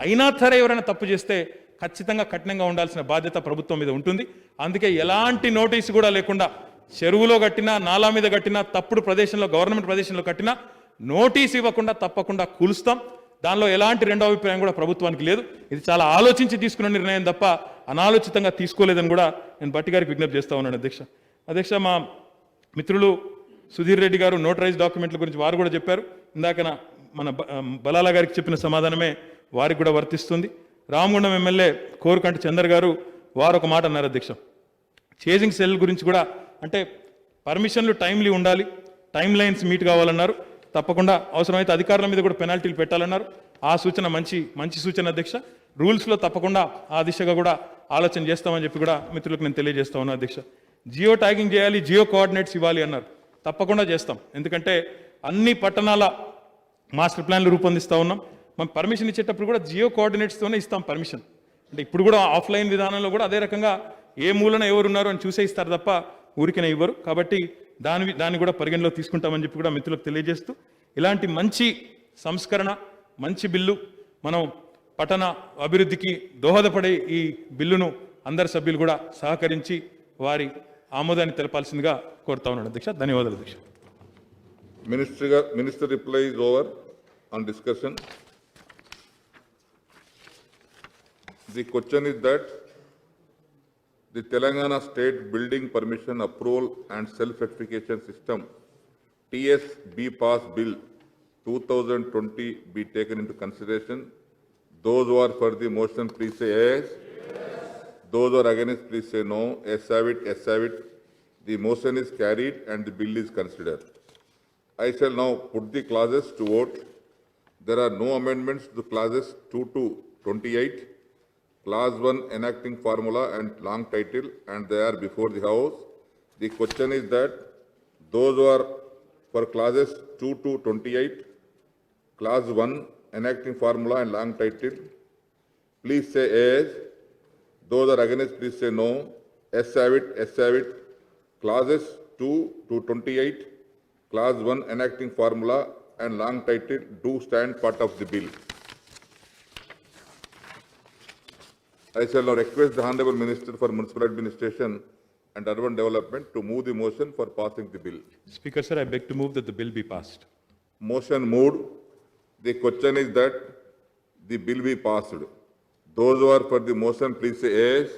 అయినా సరే ఎవరైనా తప్పు చేస్తే ఖచ్చితంగా కఠినంగా ఉండాల్సిన బాధ్యత ప్రభుత్వం మీద ఉంటుంది. అందుకే ఎలాంటి నోటీసు కూడా లేకుండా చెరువులో కట్టినా, నాలా మీద కట్టినా, తప్పుడు ప్రదేశంలో, గవర్నమెంట్ ప్రదేశంలో కట్టినా నోటీస్ ఇవ్వకుండా తప్పకుండా కూలుస్తాం. దానిలో ఎలాంటి రెండో అభిప్రాయం కూడా ప్రభుత్వానికి లేదు. ఇది చాలా ఆలోచించి తీసుకున్న నిర్ణయం తప్ప అనాలోచితంగా తీసుకోలేదని కూడా నేను భట్టి గారికి విజ్ఞప్తి చేస్తా ఉన్నాను అధ్యక్ష. మా మిత్రులు సుధీర్ రెడ్డి గారు నోటరైజ్ డాక్యుమెంట్ల గురించి వారు కూడా చెప్పారు. ఇందాక మన బలాలా గారికి చెప్పిన సమాధానమే వారికి కూడా వర్తిస్తుంది. రామగుండం ఎమ్మెల్యే కోరుకంటి చందర్ గారు వారు ఒక మాట అన్నారు అధ్యక్ష. చేజింగ్ సెల్ గురించి కూడా, అంటే పర్మిషన్లు టైమ్లీ ఉండాలి, టైం లైన్స్ మీట్ కావాలన్నారు. తప్పకుండా అవసరమైతే అధికారుల మీద కూడా పెనాల్టీలు పెట్టాలన్నారు. ఆ సూచన మంచి సూచన అధ్యక్ష. రూల్స్లో తప్పకుండా ఆ దిశగా కూడా ఆలోచన చేస్తామని చెప్పి కూడా మిత్రులకు నేను తెలియజేస్తా ఉన్నాను అధ్యక్ష. జియో ట్యాగింగ్ చేయాలి, జియో కోఆర్డినేట్స్ ఇవ్వాలి అన్నారు. తప్పకుండా చేస్తాం. ఎందుకంటే అన్ని పట్టణాల మాస్టర్ ప్లాన్లు రూపొందిస్తూ ఉన్నాం. మనం పర్మిషన్ ఇచ్చేటప్పుడు కూడా జియో కోఆర్డినేట్స్తోనే ఇస్తాం పర్మిషన్. అంటే ఇప్పుడు కూడా ఆఫ్లైన్ విధానంలో కూడా అదే రకంగా ఏ మూలన ఎవరు ఉన్నారో అని చూసే ఇస్తారు తప్ప ఊరికనే ఇవ్వరు. కాబట్టి దాన్ని కూడా పరిగణలో తీసుకుంటామని చెప్పి కూడా మిత్రులకు తెలియజేస్తూ, ఇలాంటి మంచి సంస్కరణ, మంచి బిల్లు, మనం పట్టణ అభివృద్ధికి దోహదపడే ఈ బిల్లును అందరి సభ్యులు కూడా సహకరించి వారి ఆమోదాన్ని తెలపాల్సిందిగా కోరుతా ఉన్నాను అధ్యక్ష. ధన్యవాదాలు అధ్యక్ష. Minister reply is over on discussion. The question is that the Telangana State Building Permission Approval and Self-Certification System TS BPAS Bill 2020 be taken into consideration. Those who are for the motion, please say yes. Those who are against, please say no. Yes have it, yes have it. The motion is carried and the bill is considered. I shall now put the clauses to vote. There are no amendments to clauses 2 to 28. Clause 1 enacting formula and long title, and they are before the House. The question is that those who are for clauses 2 to 28, clause 1 enacting formula and long title, please say yes. Those are against, please say no. Yes have it, yes have it. Clauses 2 to 28, clause 1 enacting formula and long title do stand part of the bill. I shall now request the Honorable Minister for Municipal Administration and Urban Development to move the motion for passing the bill. Speaker sir, I beg to move that the bill be passed. Motion moved. The question is that the bill be passed. Those who are for the motion, please say yes.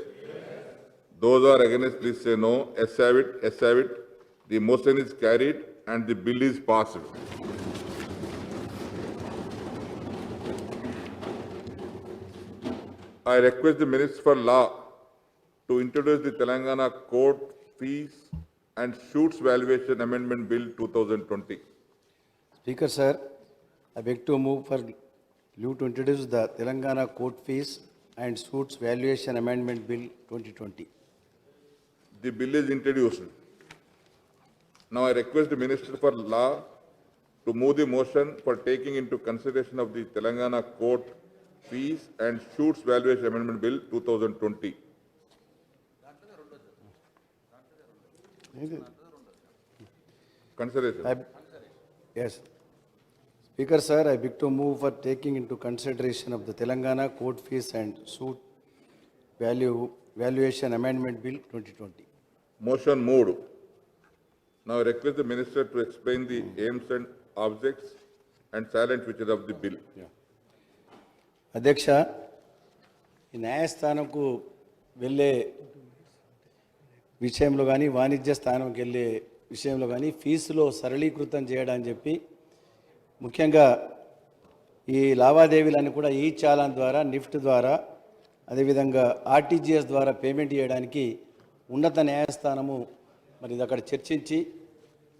Those who are against, please say no. Yes have it, yes have it. The motion is carried and the bill is passed. I request the Minister for Law to introduce the Telangana Court Fees and Suits Valuation Amendment Bill 2020. Speaker sir, I beg to move for you to introduce the Telangana Court Fees and Suits Valuation Amendment Bill 2020. The bill is introduced. Now I request the Minister for Law to move the motion for taking into consideration of the Telangana Court Fees and Suits Valuation Amendment Bill 2020. Consideration. Yes. Speaker sir, I beg to move for taking into consideration of the Telangana Court Fees and Suit Valuation Amendment Bill 2020. Motion moved. Now I request the Minister to explain the aims and objects and silent features of the bill. Adyaksha, ఈ న్యాయస్థానంకు వెళ్ళే విషయంలో కానీ వాణిజ్య స్థానంకి వెళ్ళే విషయంలో కానీ ఫీజులో సరళీకృతం చేయడానికి చెప్పి ముఖ్యంగా ఈ లావాదేవీలన్నీ కూడా ఈ చాలాన్ ద్వారా నిఫ్ట్ ద్వారా అదేవిధంగా ఆర్టీజీఎస్ ద్వారా పేమెంట్ చేయడానికి ఉన్నత న్యాయస్థానము మరి ఇది అక్కడ చర్చించి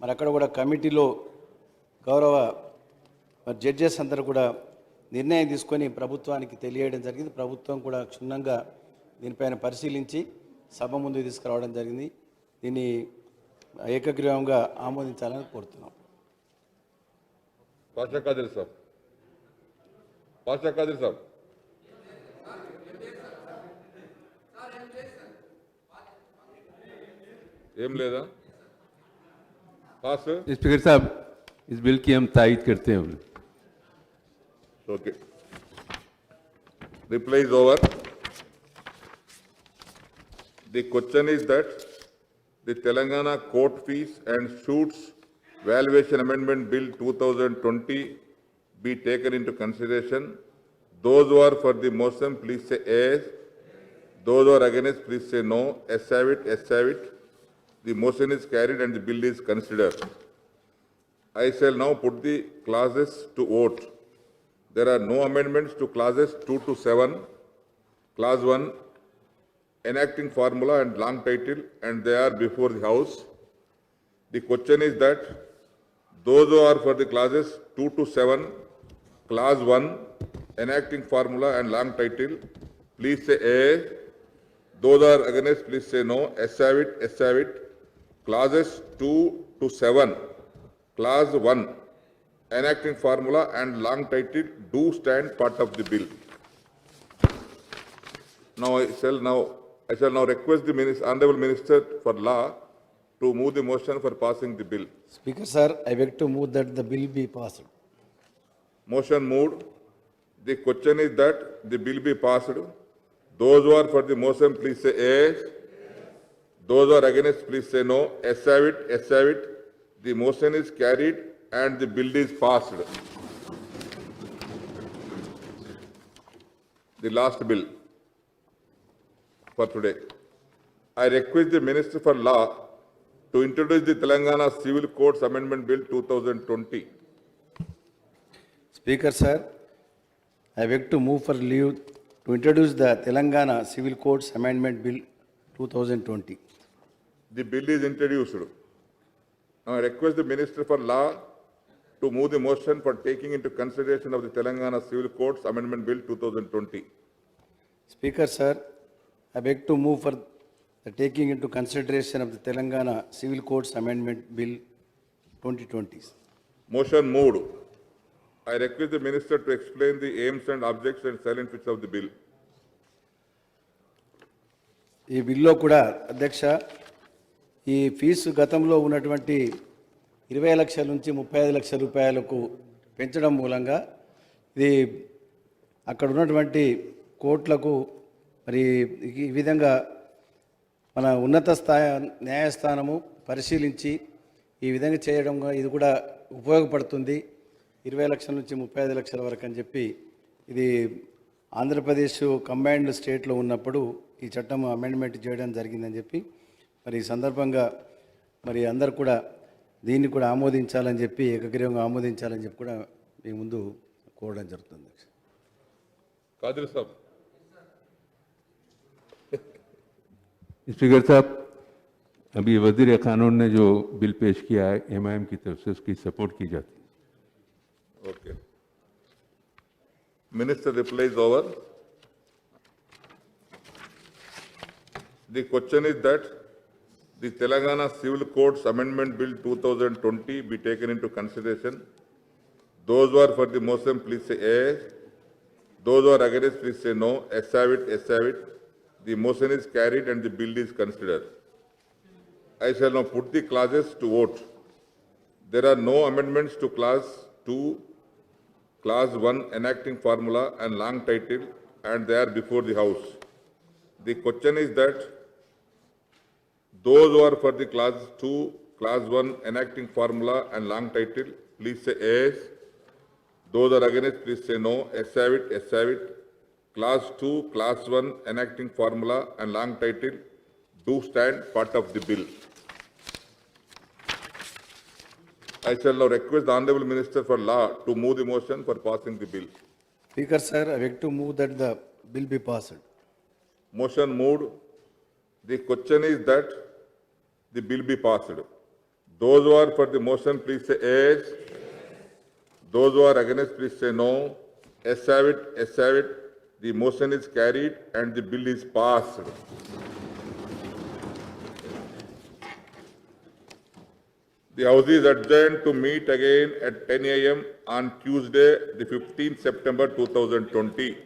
మరి అక్కడ కూడా కమిటీలో గౌరవ మరి జడ్జెస్ అందరూ కూడా నిర్ణయం తీసుకొని ప్రభుత్వానికి తెలియడం జరిగింది. ప్రభుత్వం కూడా క్షుణ్ణంగా దీనిపైన పరిశీలించి సభ ముందు తీసుకురావడం జరిగింది. దీన్ని ఏకగ్రీవంగా ఆమోదించాలని కోరుతున్నాం. పాషా కాదిర్ సాబ్, పాషా కాదిర్ సాబ్. ఏం లేదా పాస్? स्पीकर साहब, इस बिल की हम तायद करते हैं. Okay. Reply is over. The question is that the Telangana Court Fees and Suits Valuation Amendment Bill 2020 be taken into consideration. Those who are for the motion, please say yes. Those who are against, please say no. Yes have it, yes have it. The motion is carried and the bill is considered. I shall now put the clauses to vote. There are no amendments to clauses 2 to 7. Clause 1, enacting formula and long title, and they are before the House. The question is that those who are for the clauses 2 to 7, Clause 1, enacting formula and long title, please say A. Those are against, please say no. Yes have it, yes have it. Clauses 2 to 7, Clause 1, enacting formula and long title do stand part of the bill. Now I shall now request the Honorable Minister for Law to move the motion for passing the bill. Speaker sir, I beg to move that the bill be passed. Motion moved. The question is that the bill be passed. Those who are for the motion, please say yes. Those who are against, please say no. Yes have it, yes have it. The motion is carried and the bill is passed. The last bill for today. I request the Minister for Law to introduce the Telangana Civil Codes Amendment Bill 2020. Speaker sir, I beg to move for leave to introduce the Telangana Civil Codes Amendment Bill 2020. The bill is introduced. Now I request the Minister for Law to move the motion for taking into consideration of the Telangana Civil Codes Amendment Bill 2020. Speaker sir, I beg to move for the taking into consideration of the Telangana Civil Codes Amendment Bill 2020. Motion moved. I request the Minister to explain the aims and objects and silent features of the bill. ఈ బిల్లో కూడా అధ్యక్ష ఈ fee గతంలో ఉన్నటువంటి 20 లక్షల నుంచి 35 లక్షల రూపాయలకు పెంచడం మూలంగా ఇది అక్కడ ఉన్నటువంటి కోర్టులకు మరి ఈ విధంగా మన ఉన్నత న్యాయస్థానము పరిశీలించి ఈ విధంగా చేయడం ఇది కూడా ఉపయోగపడుతుంది. 20 లక్షల నుంచి 35 లక్షల వరకు అని చెప్పి ఇది ఆంధ్రప్రదేశ్ కంబైన్డ్ స్టేట్లో ఉన్నప్పుడు ఈ చట్టం అమెండ్మెంట్ చేయడం జరిగిందని చెప్పి మరి ఈ సందర్భంగా మరి అందరు కూడా దీన్ని కూడా ఆమోదించాలని చెప్పి ఏకగ్రీవంగా ఆమోదించాలని చెప్పి కూడా మీ ముందు కోరడం జరుగుతుంది. Kadir Sahab. स्पीकर साहब, अभी वजीर कानून ने जो बिल पेश किया है MIM की तरफ से उसकी सपोर्ट की जाती है. Okay. Minister reply is over. The question is that the Telangana Civil Codes Amendment Bill 2020 be taken into consideration. Those who are for the motion, please say yes. Those who are against, please say no. Yes have it, yes have it. The motion is carried and the bill is considered. I shall now put the clauses to vote. There are no amendments to Clause 2, Clause 1, enacting formula and long title, and they are before the House. The question is that those who are for the Clause 2, Clause 1, enacting formula and long title, please say yes. Those are against, please say no. Yes have it, yes have it. Clause 2, Clause 1, enacting formula and long title do stand part of the bill. I shall now request the Honorable Minister for Law to move the motion for passing the bill. Speaker, sir, I beg to move that the bill be passed. Motion moved. The question is that the bill be passed. Those who are for the motion, please say yes. Those who are against, please say no. Yes have it, yes have it. The motion is carried and the bill is passed. The House is adjourned to meet again at 10 a.m. on Tuesday, the 15th September 2020.